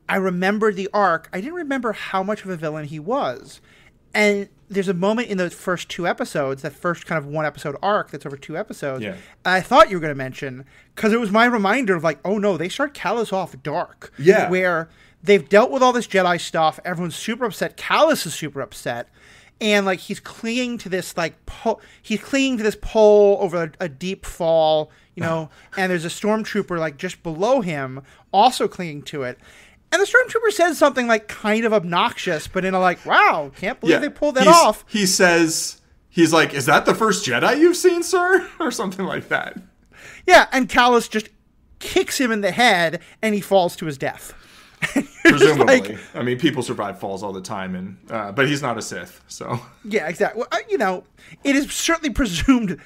I remembered the arc. I didn't remember how much of a villain he was. And there's a moment in those first 2 episodes, that first kind of 1 episode arc that's over 2 episodes. Yeah. And I thought you were going to mention, because it was my reminder of like, oh no, they start Kallus off dark. Yeah. Where they've dealt with all this Jedi stuff. Everyone's super upset. Kallus is super upset. And like, he's clinging to this like, he's clinging to this pole over a deep fall, and there's a stormtrooper like just below him also clinging to it. And the stormtrooper says something like kind of obnoxious, but in a like, wow, can't believe they pulled that off. He says, he's like, is that the first Jedi you've seen, sir? Or something like that. Yeah, and Kallus just kicks him in the head and he falls to his death. Presumably. Like, I mean, people survive falls all the time, and but he's not a Sith, so. Yeah, exactly. Well, it is certainly presumed.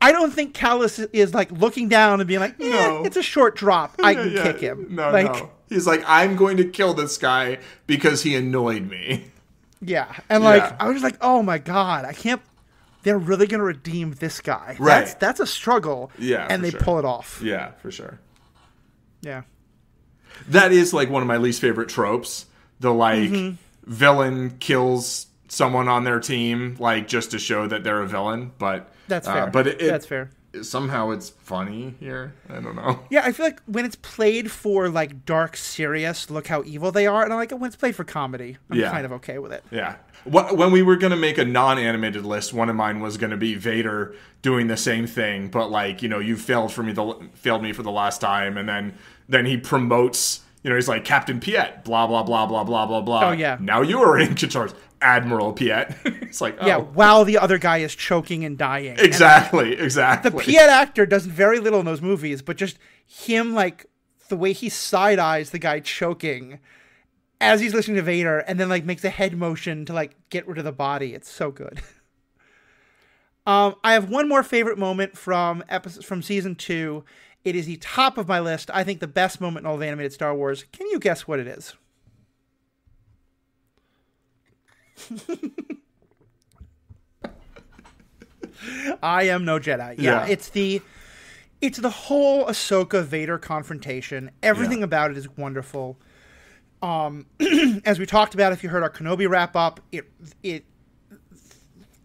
I don't think Kallus is like looking down and being like, no, it's a short drop. I can kick him. No. He's like, I'm going to kill this guy because he annoyed me. Yeah, and I was just like, oh my god, I can't. They're really going to redeem this guy. Right. That's a struggle. Yeah, and they pull it off. Yeah, for sure. Yeah. That is like one of my least favorite tropes. The like villain kills someone on their team, like just to show that they're a villain. But that's fair. That's fair. Somehow it's funny here. I don't know. Yeah, I feel like when it's played for like dark, serious, look how evil they are, and I like it when it's played for comedy. I'm kind of okay with it. Yeah. When we were gonna make a non-animated list, one of mine was gonna be Vader doing the same thing, but like, you failed me for the last time, and then he promotes, he's like, Captain Piet, blah, blah, blah, blah, blah, blah, blah. Oh, yeah. Now you are in charge. Admiral Piet. It's like, oh. Yeah, while the other guy is choking and dying. Exactly. The Piet actor does very little in those movies, but just him, like, the way he side-eyes the guy choking as he's listening to Vader, and then, like, makes a head motion to, like, get rid of the body. It's so good. I have one more favorite moment from season 2. It is the top of my list. I think the best moment in all of animated Star Wars. Can you guess what it is? I am no Jedi. Yeah. It's the whole Ahsoka Vader confrontation. Everything about it is wonderful. As we talked about, if you heard our Kenobi wrap up, it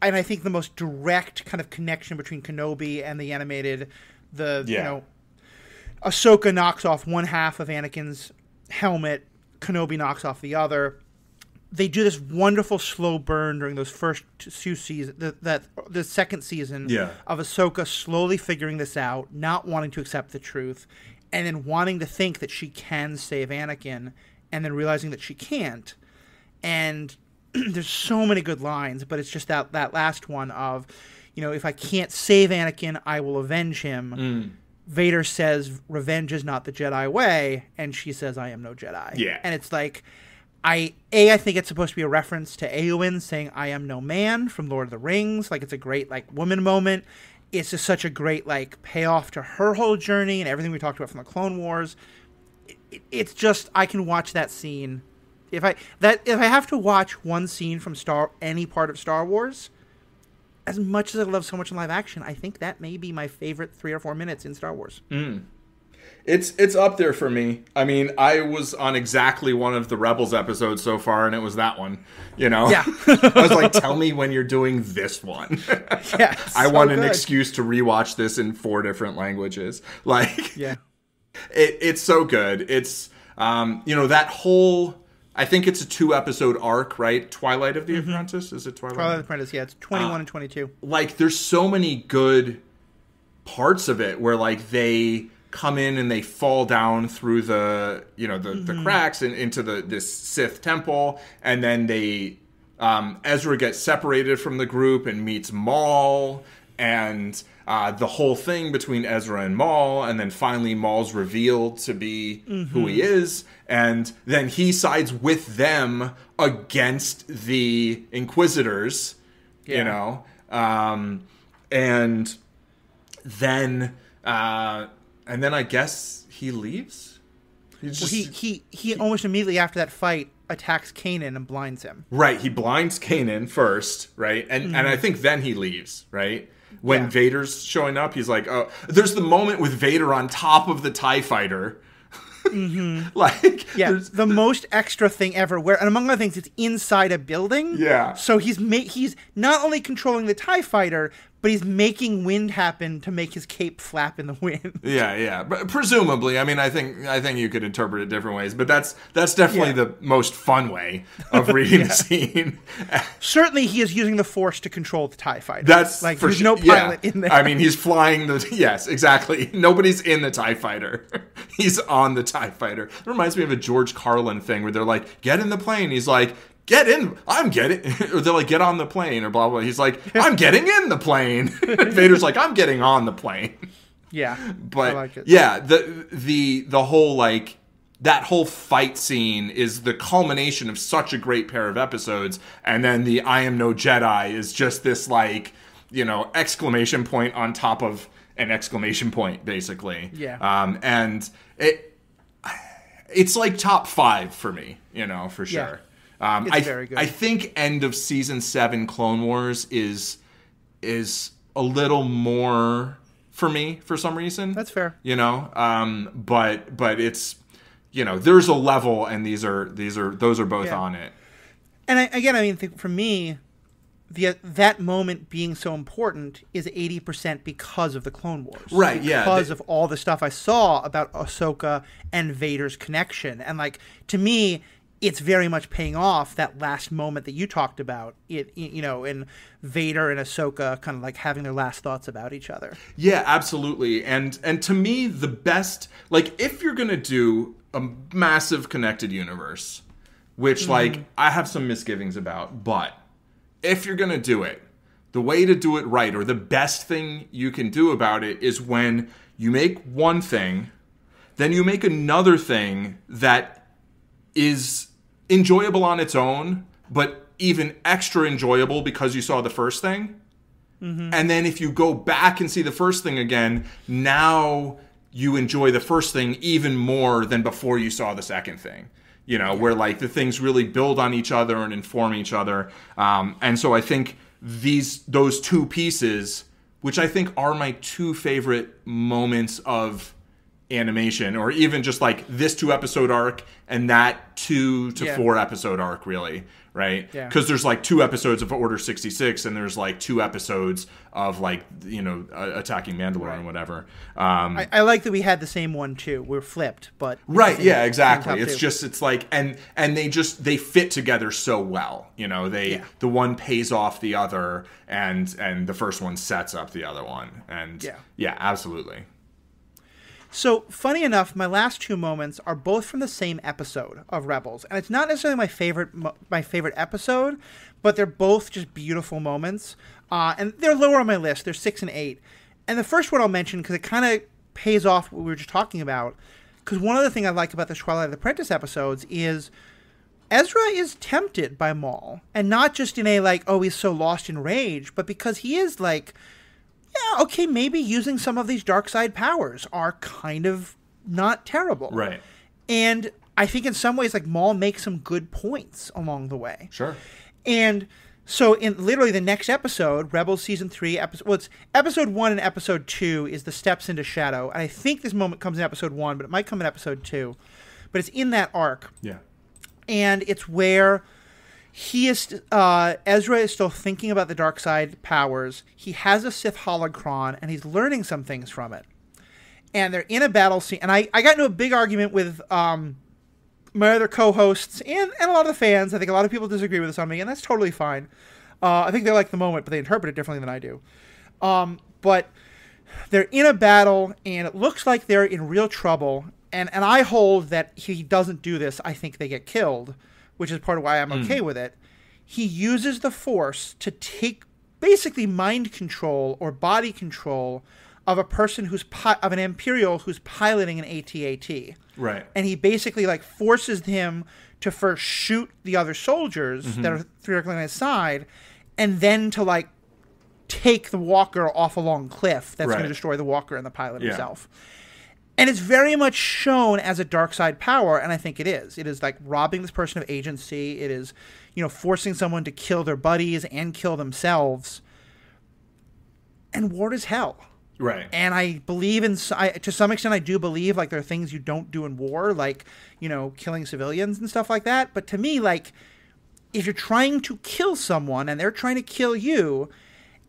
and I think the most direct kind of connection between Kenobi and the animated, Ahsoka knocks off one half of Anakin's helmet. Kenobi knocks off the other. They do this wonderful slow burn during those first 2 seasons, the second season of Ahsoka slowly figuring this out, not wanting to accept the truth, and then wanting to think that she can save Anakin, and then realizing that she can't. And there's so many good lines, but it's just that last one of, if I can't save Anakin, I will avenge him. Vader says, revenge is not the Jedi way, and she says, I am no Jedi. Yeah. And it's like, I think it's supposed to be a reference to Eowyn saying, I am no man from Lord of the Rings. Like, it's a great, woman moment. It's just such a great, payoff to her whole journey and everything we talked about from the Clone Wars. It's just, I can watch that scene. If I have to watch one scene from any part of Star Wars, as much as I love so much in live action, I think that may be my favorite 3 or 4 minutes in Star Wars. It's up there for me. I mean, I was on exactly one of the Rebels episodes so far, and it was that one. Yeah. I was like, tell me when you're doing this one. Yeah, I want an excuse to rewatch this in 4 different languages. It's so good. It's that whole. I think it's a 2-episode arc, right? Twilight of the Apprentice? Is it Twilight? Twilight of the Apprentice, yeah. It's 21 and 22. There's so many good parts of it where, they come in and they fall down through the cracks and into this Sith temple, and then they Ezra gets separated from the group and meets Maul, and the whole thing between Ezra and Maul, and then finally Maul's revealed to be who he is, and then he sides with them against the Inquisitors, and then I guess he leaves. He almost immediately after that fight attacks Kanan and blinds him. Right, he blinds Kanan first, right, and I think then he leaves, right. When Vader's showing up, he's like, oh, there's the moment with Vader on top of the TIE fighter. The most extra thing ever, where, and among other things, it's inside a building. Yeah. So he's not only controlling the TIE fighter, but he's making wind happen to make his cape flap in the wind. Yeah. But presumably, I mean, I think you could interpret it different ways, but that's definitely the most fun way of reading the scene. Certainly, he is using the Force to control the TIE fighter. That's there's no pilot in there. I mean, he's flying yes, exactly. Nobody's in the TIE fighter. He's on the TIE fighter. It reminds me of a George Carlin thing where they're like, get in the plane. He's like, get in. I'm getting. Or they're like, get on the plane, or blah blah. He's like, I'm getting in the plane. Vader's like, I'm getting on the plane. Yeah, but I like it. Yeah, the whole that whole fight scene is the culmination of such a great pair of episodes, and then the I am no Jedi is just this exclamation point on top of an exclamation point, basically. Yeah. And it's top 5 for me, for sure. Yeah. It's very good. I think end of season 7 Clone Wars is a little more for me for some reason. That's fair. But it's there's a level, and those are both on it. And I think for me, that moment being so important is 80% because of the Clone Wars. Right, because of all the stuff I saw about Ahsoka and Vader's connection. And to me, it's very much paying off that last moment that you talked about, in Vader and Ahsoka kind of having their last thoughts about each other. Yeah, absolutely. And to me, the best, if you're going to do a massive connected universe, which I have some misgivings about, but if you're going to do it, the way to do it right, or the best thing you can do about it, is when you make one thing, then you make another thing that is enjoyable on its own, but even extra enjoyable because you saw the first thing. And then if you go back and see the first thing again, now you enjoy the first thing even more than before you saw the second thing. Where the things really build on each other and inform each other. And so I think those 2 pieces, which I think are my 2 favorite moments of animation, or even just like this 2-episode arc and that 2 to 4 episode arc, really, right? Because there's like 2 episodes of Order 66 and there's like 2 episodes of like, you know, attacking Mandalore and whatever. I like that we had the same one too. We're flipped, but yeah, exactly. It's just, it's like, and they fit together so well, you know. The one pays off the other, and the first one sets up the other one, and yeah, absolutely. So, funny enough, my last 2 moments are both from the same episode of Rebels. And it's not necessarily my favorite episode, but they're both just beautiful moments. And they're lower on my list. They're 6 and 8. And the first one I'll mention, because it kind of pays off what we were just talking about. Because one other thing I like about the Twilight of the Apprentice episodes is Ezra is tempted by Maul. And not just in a, like, oh, he's so lost in rage, but because he is, like, yeah, okay, maybe using some of these dark side powers are kind of not terrible. Right. And I think in some ways, like, Maul makes some good points along the way. Sure. And so in literally the next episode, Rebels Season 3, it's Episode 1 and Episode 2 is the Steps into Shadow. And I think this moment comes in Episode 1, but it might come in Episode 2. But it's in that arc. Yeah. And it's where Ezra is still thinking about the dark side powers. He has a Sith holocron, and he's learning some things from it. And they're in a battle scene. And I got into a big argument with my other co-hosts and a lot of the fans. I think a lot of people disagree with this on me, and that's totally fine. I think they like the moment, but they interpret it differently than I do. But they're in a battle, and it looks like they're in real trouble. And I hold that he doesn't do this. I think they get killed, which is part of why I'm okay with it. He uses the Force to take basically mind control or body control of a person of an Imperial who's piloting an AT-AT. Right. And he basically like forces him to first shoot the other soldiers that are theoretically on his side, and then to like take the walker off a long cliff that's going to destroy the walker and the pilot himself. And it's very much shown as a dark side power, and I think it is. It is like robbing this person of agency. It is, you know, forcing someone to kill their buddies and kill themselves. And war is hell. Right. And I believe to some extent, I do believe like there are things you don't do in war, like, you know, killing civilians and stuff like that. But to me, like, if you're trying to kill someone and they're trying to kill you,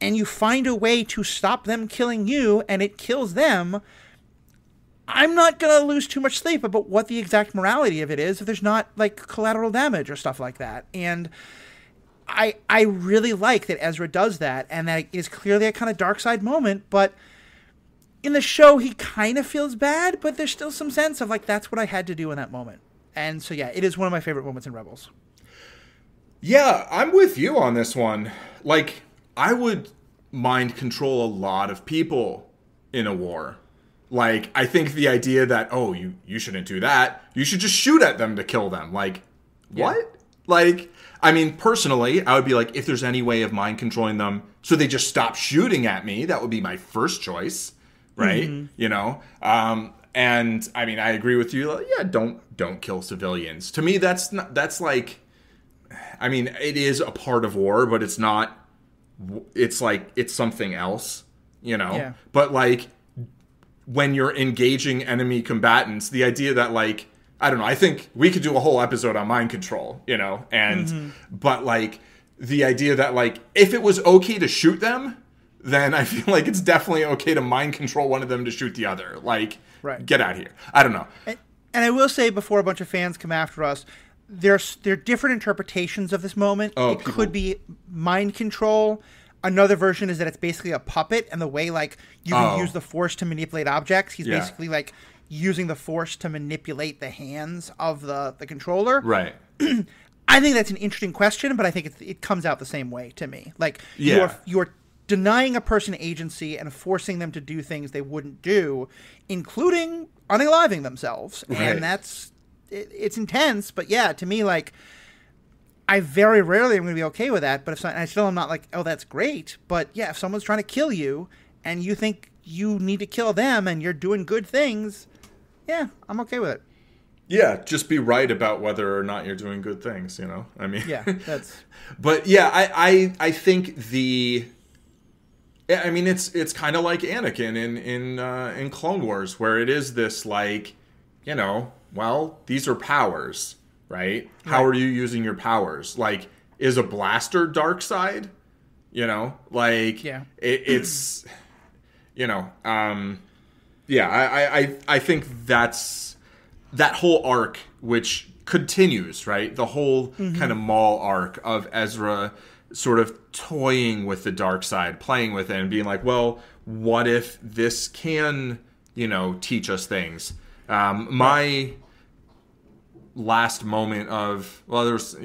and you find a way to stop them killing you and it kills them, I'm not going to lose too much sleep about what the exact morality of it is if there's not, like, collateral damage or stuff like that. And I really like that Ezra does that, and that it is clearly a kind of dark side moment, but in the show he kind of feels bad, but there's still some sense of, like, that's what I had to do in that moment. And so, yeah, it is one of my favorite moments in Rebels. Yeah, I'm with you on this one. Like, I would mind control a lot of people in a war. Like, I think the idea that, oh, you shouldn't do that. You should just shoot at them to kill them. Like, what? Yeah. Like, I mean, personally, I would be like, if there's any way of mind controlling them so they just stop shooting at me, that would be my first choice, right? Mm-hmm. You know? And, I mean, I agree with you. Like, yeah, don't kill civilians. To me, that's like, I mean, it is a part of war, but it's not, it's like, it's something else, you know? Yeah. But, like, when you're engaging enemy combatants, the idea that, like, I don't know, I think we could do a whole episode on mind control, you know, and, but, like, the idea that, like, if it was okay to shoot them, then I feel like it's definitely okay to mind control one of them to shoot the other. Like, get out of here. I don't know. And I will say, before a bunch of fans come after us, there are different interpretations of this moment. Could be mind control. Another version is that it's basically a puppet, and the way, like, you can use the Force to manipulate objects. He's basically, like, using the Force to manipulate the hands of the controller. Right. I think that's an interesting question, but I think it comes out the same way to me. Like, you're denying a person agency and forcing them to do things they wouldn't do, including unaliving themselves. Right. And it's intense, but yeah, to me, like, I very rarely am going to be okay with that, but I still am not like, oh, that's great. But yeah, if someone's trying to kill you and you think you need to kill them and you're doing good things, yeah, I'm okay with it. Yeah, just be right about whether or not you're doing good things, you know? I mean, yeah, that's. But yeah, I think I mean, it's kind of like Anakin in Clone Wars, where it is this like, well, these are powers, right? How are you using your powers? Like, is a blaster dark side? Like, it's, I think that's that whole arc, which continues, right? The whole kind of Maul arc of Ezra sort of toying with the dark side, playing with it, and being like, well, what if this can, teach us things? My last moment of, well, there's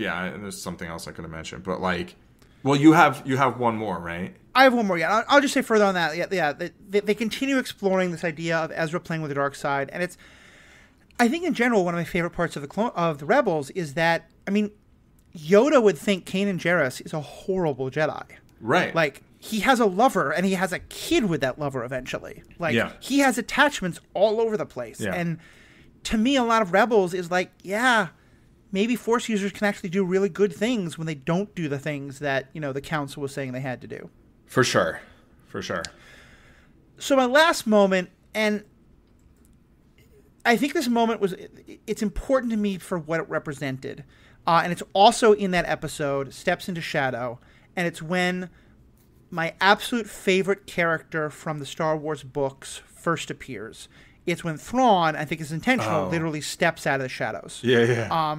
something else I could have mentioned, but like, well, you have one more, right? I have one more. Yeah, I'll just say further on that. Yeah, they continue exploring this idea of Ezra playing with the dark side, and it's, I think in general, one of my favorite parts of the Rebels is that, I mean, Yoda would think Kanan Jarrus is a horrible Jedi. Right. Like, he has a lover, and he has a kid with that lover eventually. Like, he has attachments all over the place. Yeah. And to me, a lot of Rebels is like, maybe Force users can actually do really good things when they don't do the things that, the Council was saying they had to do. For sure. So my last moment, and I think this moment it's important to me for what it represented. And it's also in that episode, Steps into Shadow. And it's when my absolute favorite character from the Star Wars books first appears. It's when Thrawn, I think it's intentional, literally steps out of the shadows. Yeah.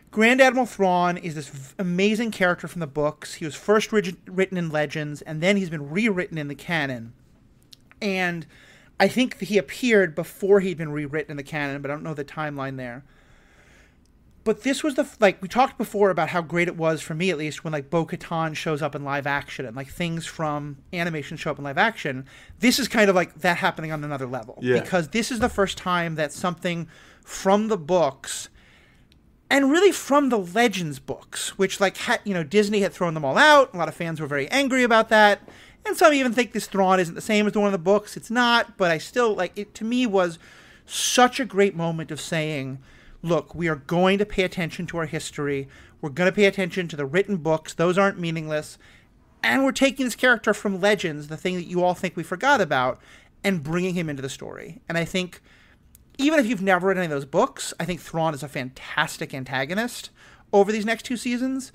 Grand Admiral Thrawn is this amazing character from the books. He was first written in Legends, and then he's been rewritten in the canon. And I think he appeared before he'd been rewritten in the canon, but I don't know the timeline there. But this was we talked before about how great it was, for me at least, when like Bo-Katan shows up in live action and like things from animation show up in live action. This is kind of like that happening on another level. Yeah. Because this is the first time that something from the books, and really from the Legends books, which Disney had thrown them all out. A lot of fans were very angry about that. And some even think this Thrawn isn't the same as the one in the books. It's not, but I still, it to me was such a great moment of saying, look, we are going to pay attention to our history. We're going to pay attention to the written books. Those aren't meaningless. And we're taking this character from Legends, the thing that you all think we forgot about, and bringing him into the story. And I think, even if you've never read any of those books, I think Thrawn is a fantastic antagonist over these next 2 seasons.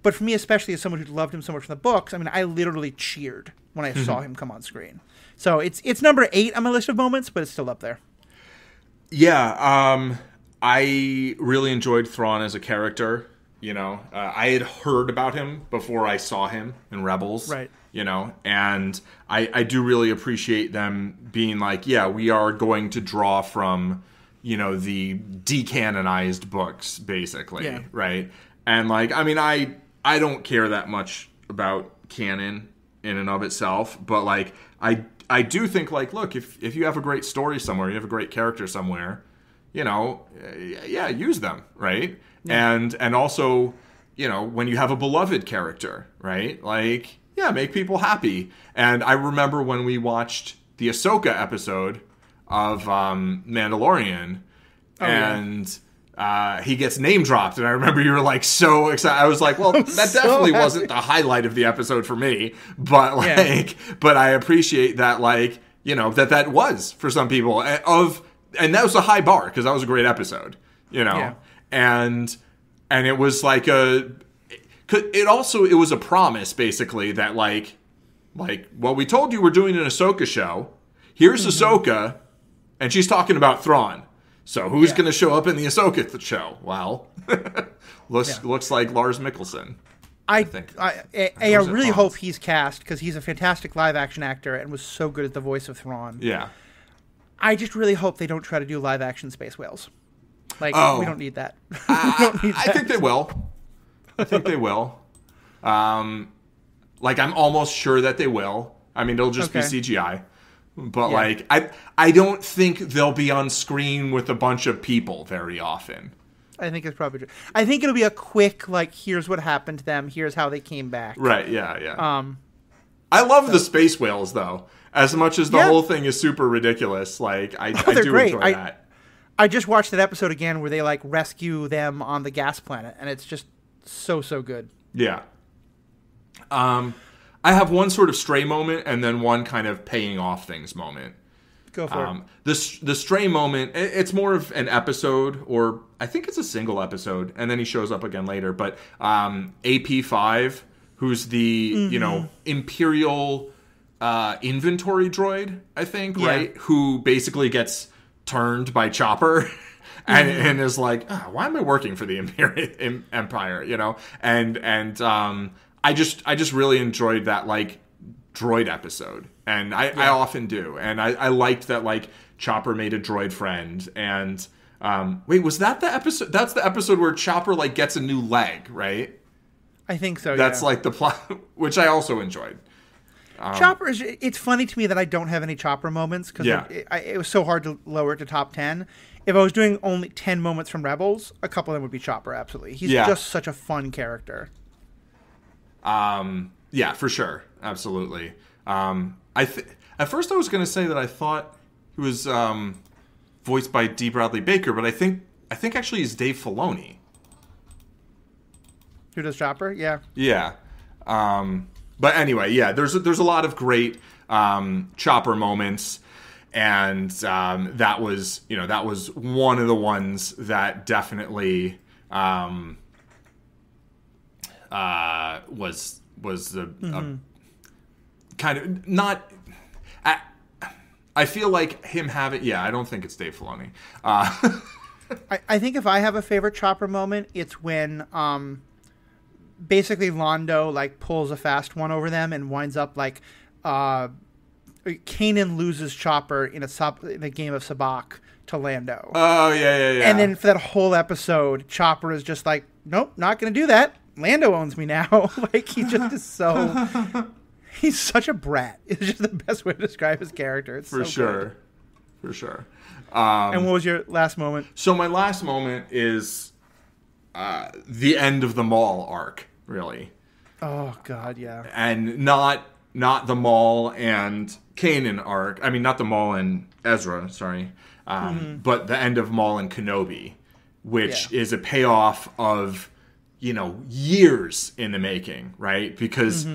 But for me, especially as someone who loved him so much from the books, I mean, I literally cheered when I saw him come on screen. So it's number 8 on my list of moments, but it's still up there. Yeah, I really enjoyed Thrawn as a character. I had heard about him before I saw him in Rebels. Right. And I do really appreciate them being like, yeah, we are going to draw from, the decanonized books, basically. Yeah. Right. And I don't care that much about canon in and of itself, but I do think look, if you have a great story somewhere, you have a great character somewhere, use them, right? Yeah. And also, when you have a beloved character, right? Make people happy. And I remember when we watched the Ahsoka episode of Mandalorian, he gets name dropped, and I remember you were so excited. I was like, well, that definitely wasn't the highlight of the episode for me, but but I appreciate that, that was for some people and that was a high bar, because that was a great episode, and it was it was a promise, basically, that well, we told you we're doing an Ahsoka show. Here's Ahsoka, and she's talking about Thrawn. So who's going to show up in the Ahsoka show? Well, looks like Lars Mikkelsen. I think. I really hope he's cast, because he's a fantastic live action actor and was so good at the voice of Thrawn. Yeah. I just really hope they don't try to do live action space whales. We don't need that. I think they will. I'm almost sure that they will. I mean, it'll just be CGI. But I don't think they'll be on screen with a bunch of people very often. I think it's probably true. I think it'll be a quick, here's what happened to them, here's how they came back. Right, yeah. I love the space whales, though. As much as the whole thing is super ridiculous, I do great. Enjoy that. I just watched that episode again where they rescue them on the gas planet, and it's just so good. Yeah. I have one sort of stray moment and then one kind of paying off things moment. Go for it. The stray moment, it's more of an episode, or I think it's a single episode, and then he shows up again later. But AP5, who's the Imperial inventory droid, I think, right? Who basically gets turned by Chopper. And is like, why am I working for the Empire? And I just really enjoyed that like droid episode, and I often do, and I liked that like Chopper made a droid friend, and wait, was that the episode? That's the episode where Chopper like gets a new leg, right? I think so. That's like the plot, which I also enjoyed. Chopper is. It's funny to me that I don't have any Chopper moments because it was so hard to lower it to top 10. If I was doing only 10 moments from Rebels, a couple of them would be Chopper, absolutely. He's just such a fun character. Yeah, for sure. Absolutely. At first I was going to say that I thought he was voiced by D. Bradley Baker, but I think actually he's Dave Filoni. Who does Chopper? Yeah. Yeah. But anyway, yeah, there's a lot of great Chopper moments. And that was one of the ones that definitely was the kind of not. I feel like him having. Yeah, I don't think it's Dave Filoni. I think if I have a favorite Chopper moment, it's when basically Londo like pulls a fast one over them and winds up like. Kanan loses Chopper in a game of Sabacc to Lando. Oh, yeah. And then for that whole episode, Chopper is just like, nope, not going to do that. Lando owns me now. Like, he just is so... He's such a brat. It's just the best way to describe his character. It's for so sure. Good. For sure. And what was your last moment? So my last moment is the end of the Maul arc, really. Oh, God, yeah. And not the Maul and Kanan arc. I mean, not the Maul and Ezra, sorry. But the end of Maul and Kenobi, which is a payoff of, years in the making, right? Because,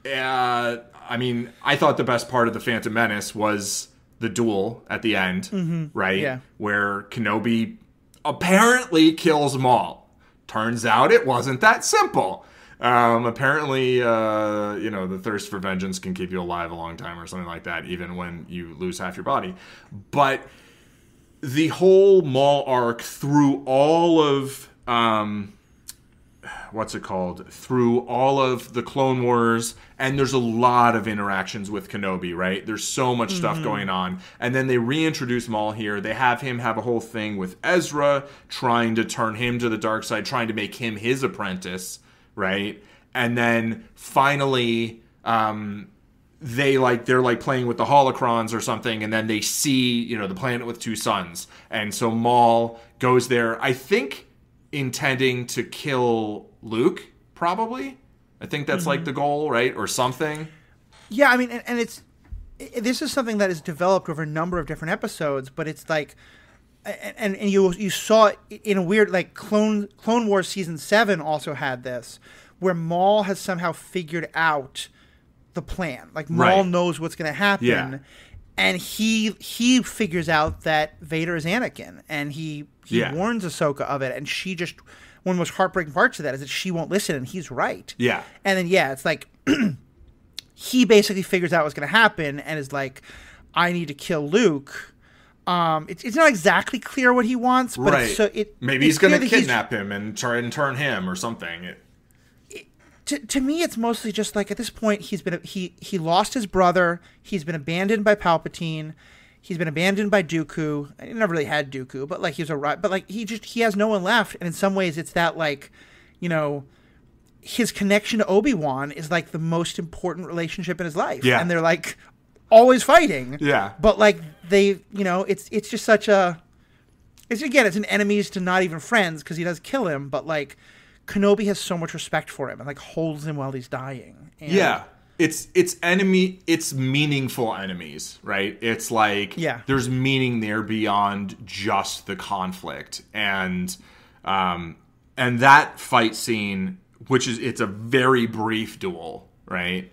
I mean, I thought the best part of The Phantom Menace was the duel at the end, right? Yeah. Where Kenobi apparently kills Maul. Turns out it wasn't that simple. Apparently, the thirst for vengeance can keep you alive a long time or something like that, even when you lose half your body. But the whole Maul arc through all of, through all of the Clone Wars, and there's a lot of interactions with Kenobi, right? There's so much stuff going on. And then they reintroduce Maul here. They have him have a whole thing with Ezra, trying to turn him to the dark side, trying to make him his apprentice. Right, and then finally, they're playing with the holocrons or something, and then they see the planet with two suns, and so Maul goes there. I think intending to kill Luke, probably. I think that's like the goal, right, or something. Yeah, I mean, and this is something that is developed over a number of different episodes, but it's like. And you saw it in a weird, like, Clone Wars Season 7 also had this, where Maul has somehow figured out the plan. Like, Maul knows what's going to happen, and he figures out that Vader is Anakin, and he warns Ahsoka of it, and she just... One of the most heartbreaking parts of that is that she won't listen, and he's right. Yeah. And then, it's like... he basically figures out what's going to happen, and is like, I need to kill Luke... It's not exactly clear what he wants, but maybe he's going to kidnap him and try and turn him or something. To me, it's mostly just like at this point he lost his brother. He's been abandoned by Palpatine. He's been abandoned by Dooku. He never really had Dooku, but like he has no one left. And in some ways, it's that like, his connection to Obi-Wan is like the most important relationship in his life. Yeah, and they're like. Always fighting. Yeah. But like they, it's just such a it's an enemies to not even friends because he does kill him, but like Kenobi has so much respect for him and like holds him while he's dying. And it's meaningful enemies, right? It's like there's meaning there beyond just the conflict. And that fight scene, it's a very brief duel, right?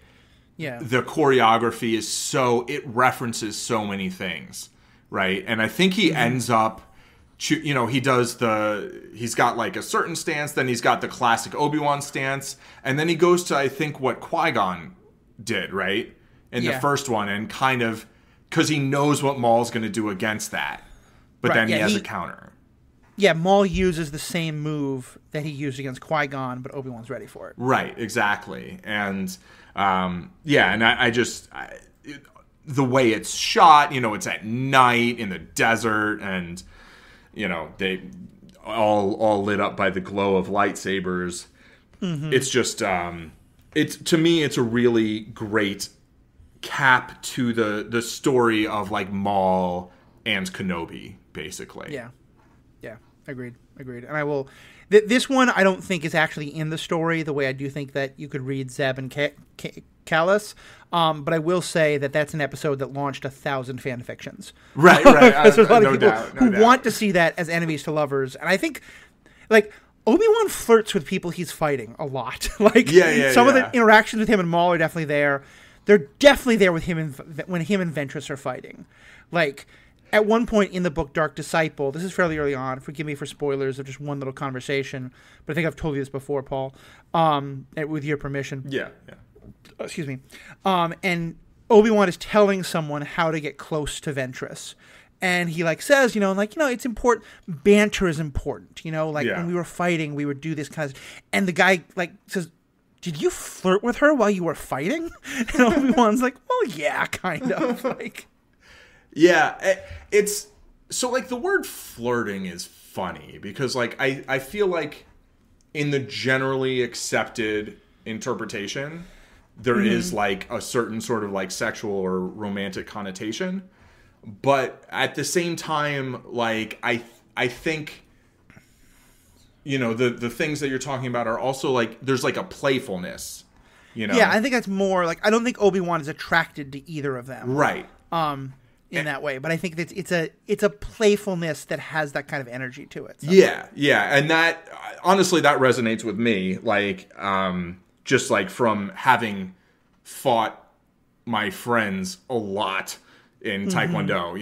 the choreography is it references so many things, right? And I think he ends up, he he's got like a certain stance, then he's got the classic Obi-Wan stance, and then he goes to, I think, what Qui-Gon did, right? In the first one, and kind of, because he knows what Maul's going to do against that, but then he has a counter. Yeah, Maul uses the same move that he used against Qui-Gon, but Obi-Wan's ready for it. Right, exactly. And, and I just... the way it's shot, it's at night in the desert, and, they all lit up by the glow of lightsabers. Mm-hmm. It's just... to me, it's a really great cap to the story of, like, Maul and Kenobi, basically. Yeah. Agreed. And I will... This one, I don't think is actually in the story the way I do think that you could read Zeb and Kallus. But I will say that that's an episode that launched 1,000 fan fictions. Right. There's a lot of people who want to see that as enemies to lovers. And I think, like, Obi-Wan flirts with people he's fighting a lot. Like, some of the interactions with him and Maul are definitely there. They're definitely there with him when him and Ventress are fighting. Like... At one point in the book Dark Disciple, this is fairly early on, forgive me for spoilers of just one little conversation, but I think I've told you this before, Paul, with your permission. Yeah. Excuse me. And Obi-Wan is telling someone how to get close to Ventress. And he says, it's important. Banter is important. When we were fighting, we would do this kind of... And the guy says, did you flirt with her while you were fighting? And Obi-Wan's like, well, yeah, kind of. Yeah, it's... So, the word flirting is funny because, I feel like in the generally accepted interpretation, there is, a certain sort of, sexual or romantic connotation. But at the same time, I think, the things that you're talking about are also, there's, a playfulness, Yeah, I think that's more, I don't think Obi-Wan is attracted to either of them. Right. In that way, but I think that it's a playfulness that has that kind of energy to it. Yeah, and that honestly that resonates with me. Just from having fought my friends a lot in Taekwondo,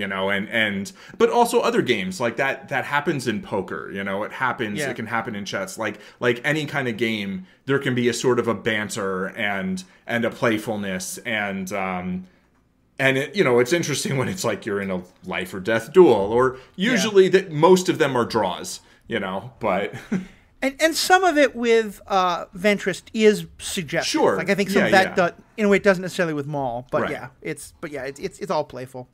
and but also other games that happens in poker. It happens. It can happen in chess. Like any kind of game, there can be a sort of a banter and a playfulness and it, it's interesting when it's you're in a life or death duel, or usually that most of them are draws, but and some of it with Ventress is suggestive. Sure, I think some of that in a way it doesn't necessarily with Maul, but right. it's all playful.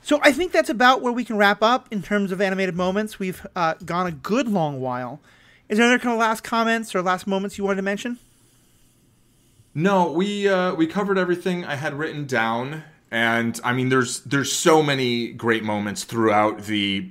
So I think that's about where we can wrap up in terms of animated moments. We've gone a good long while. Is there any kind of last comments or last moments you wanted to mention? No, we covered everything I had written down, and I mean, there's so many great moments throughout the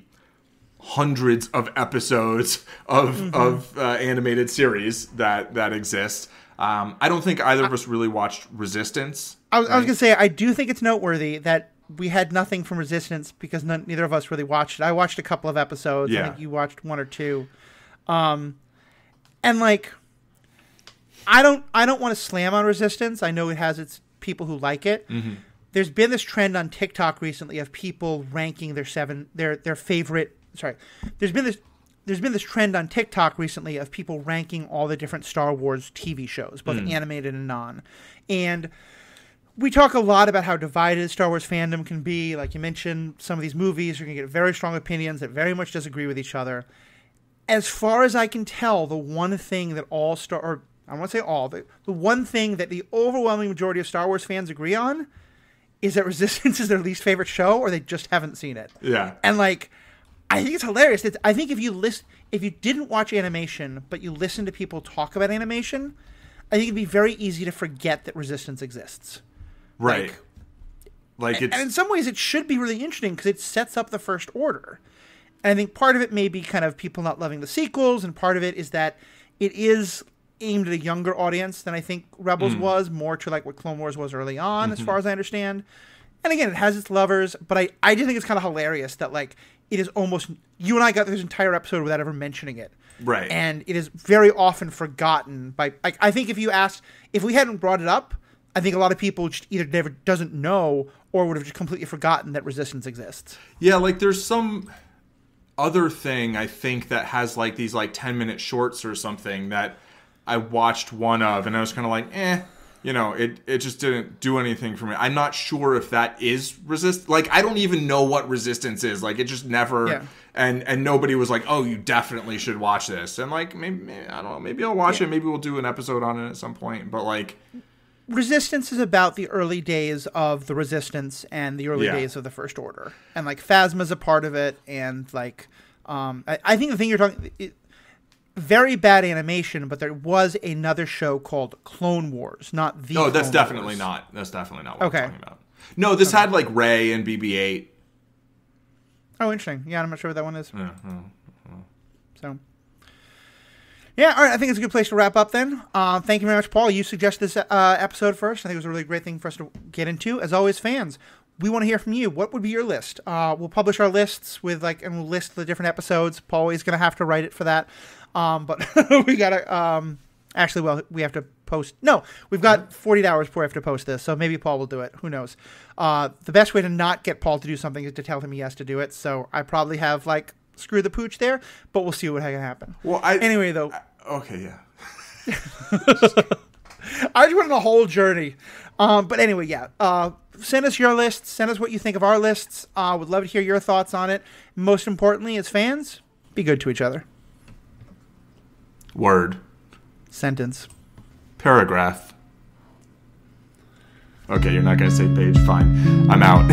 hundreds of episodes of animated series that exist. I don't think either of us really watched Resistance. I was going to say, I do think it's noteworthy that we had nothing from Resistance because neither of us really watched it. I watched a couple of episodes. Yeah. I think you watched one or two. And I don't want to slam on Resistance. I know it has its people who like it. Mm-hmm. There's been this trend on TikTok recently of people ranking their favorite. Sorry, there's been this trend on TikTok recently of people ranking all the different Star Wars TV shows, both animated and non. And we talk a lot about how divided Star Wars fandom can be. Like you mentioned, some of these movies are going to get very strong opinions that very much disagree with each other. As far as I can tell, the one thing that I won't say all, the one thing that the overwhelming majority of Star Wars fans agree on is that Resistance is their least favorite show, or they just haven't seen it. Yeah. And I think it's hilarious. I think if you didn't watch animation, but you listen to people talk about animation, I think it'd be very easy to forget that Resistance exists. Right. And in some ways it should be really interesting because it sets up the First Order. And I think part of it may be kind of people not loving the sequels, and part of it is that it is aimed at a younger audience than I think Rebels was, more to what Clone Wars was early on, as far as I understand. And again, it has its lovers, but I just think it's kind of hilarious that it is almost, you and I got this entire episode without ever mentioning it. Right. And it is very often forgotten by, I think if we hadn't brought it up, I think a lot of people just either never doesn't know or would have just completely forgotten that Resistance exists. Yeah, like there's some other thing I think that has like these like 10-minute shorts or something that I watched one of, and I was kind of like, it just didn't do anything for me. I'm not sure if that is Like, I don't even know what Resistance is. Like, it just never, and nobody was like, oh, you definitely should watch this. And like, maybe I don't know, maybe I'll watch it. Maybe we'll do an episode on it at some point. But like, Resistance is about the early days of the Resistance and the early days of the First Order. And, like, Phasma's a part of it. And, like, I think the thing you're talking... very bad animation, but there was another show called Clone Wars, not the Oh, that's Clone definitely Wars. not. That's definitely not what I'm talking about. No, this had, like, Rey and BB-8. Oh, interesting. Yeah, I'm not sure what that one is. Yeah. So... yeah, all right, I think it's a good place to wrap up then. Thank you very much, Paul. You suggested this episode first. I think it was a really great thing for us to get into. As always, fans, we want to hear from you. What would be your list? We'll publish our lists and we'll list the different episodes. Paul is going to have to write it for that. But we got to... we have to post... No, we've got 48 hours before we have to post this, so maybe Paul will do it. Who knows? The best way to not get Paul to do something is to tell him he has to do it, so I probably have, like... screw the pooch there, but we'll see what can happen. Well, anyway, though. Okay, yeah. I just went on a whole journey. But anyway, yeah. Send us your lists. Send us what you think of our lists. Would love to hear your thoughts on it. Most importantly, as fans, be good to each other. Word. Sentence. Paragraph. Okay, you're not going to say page. Fine. I'm out.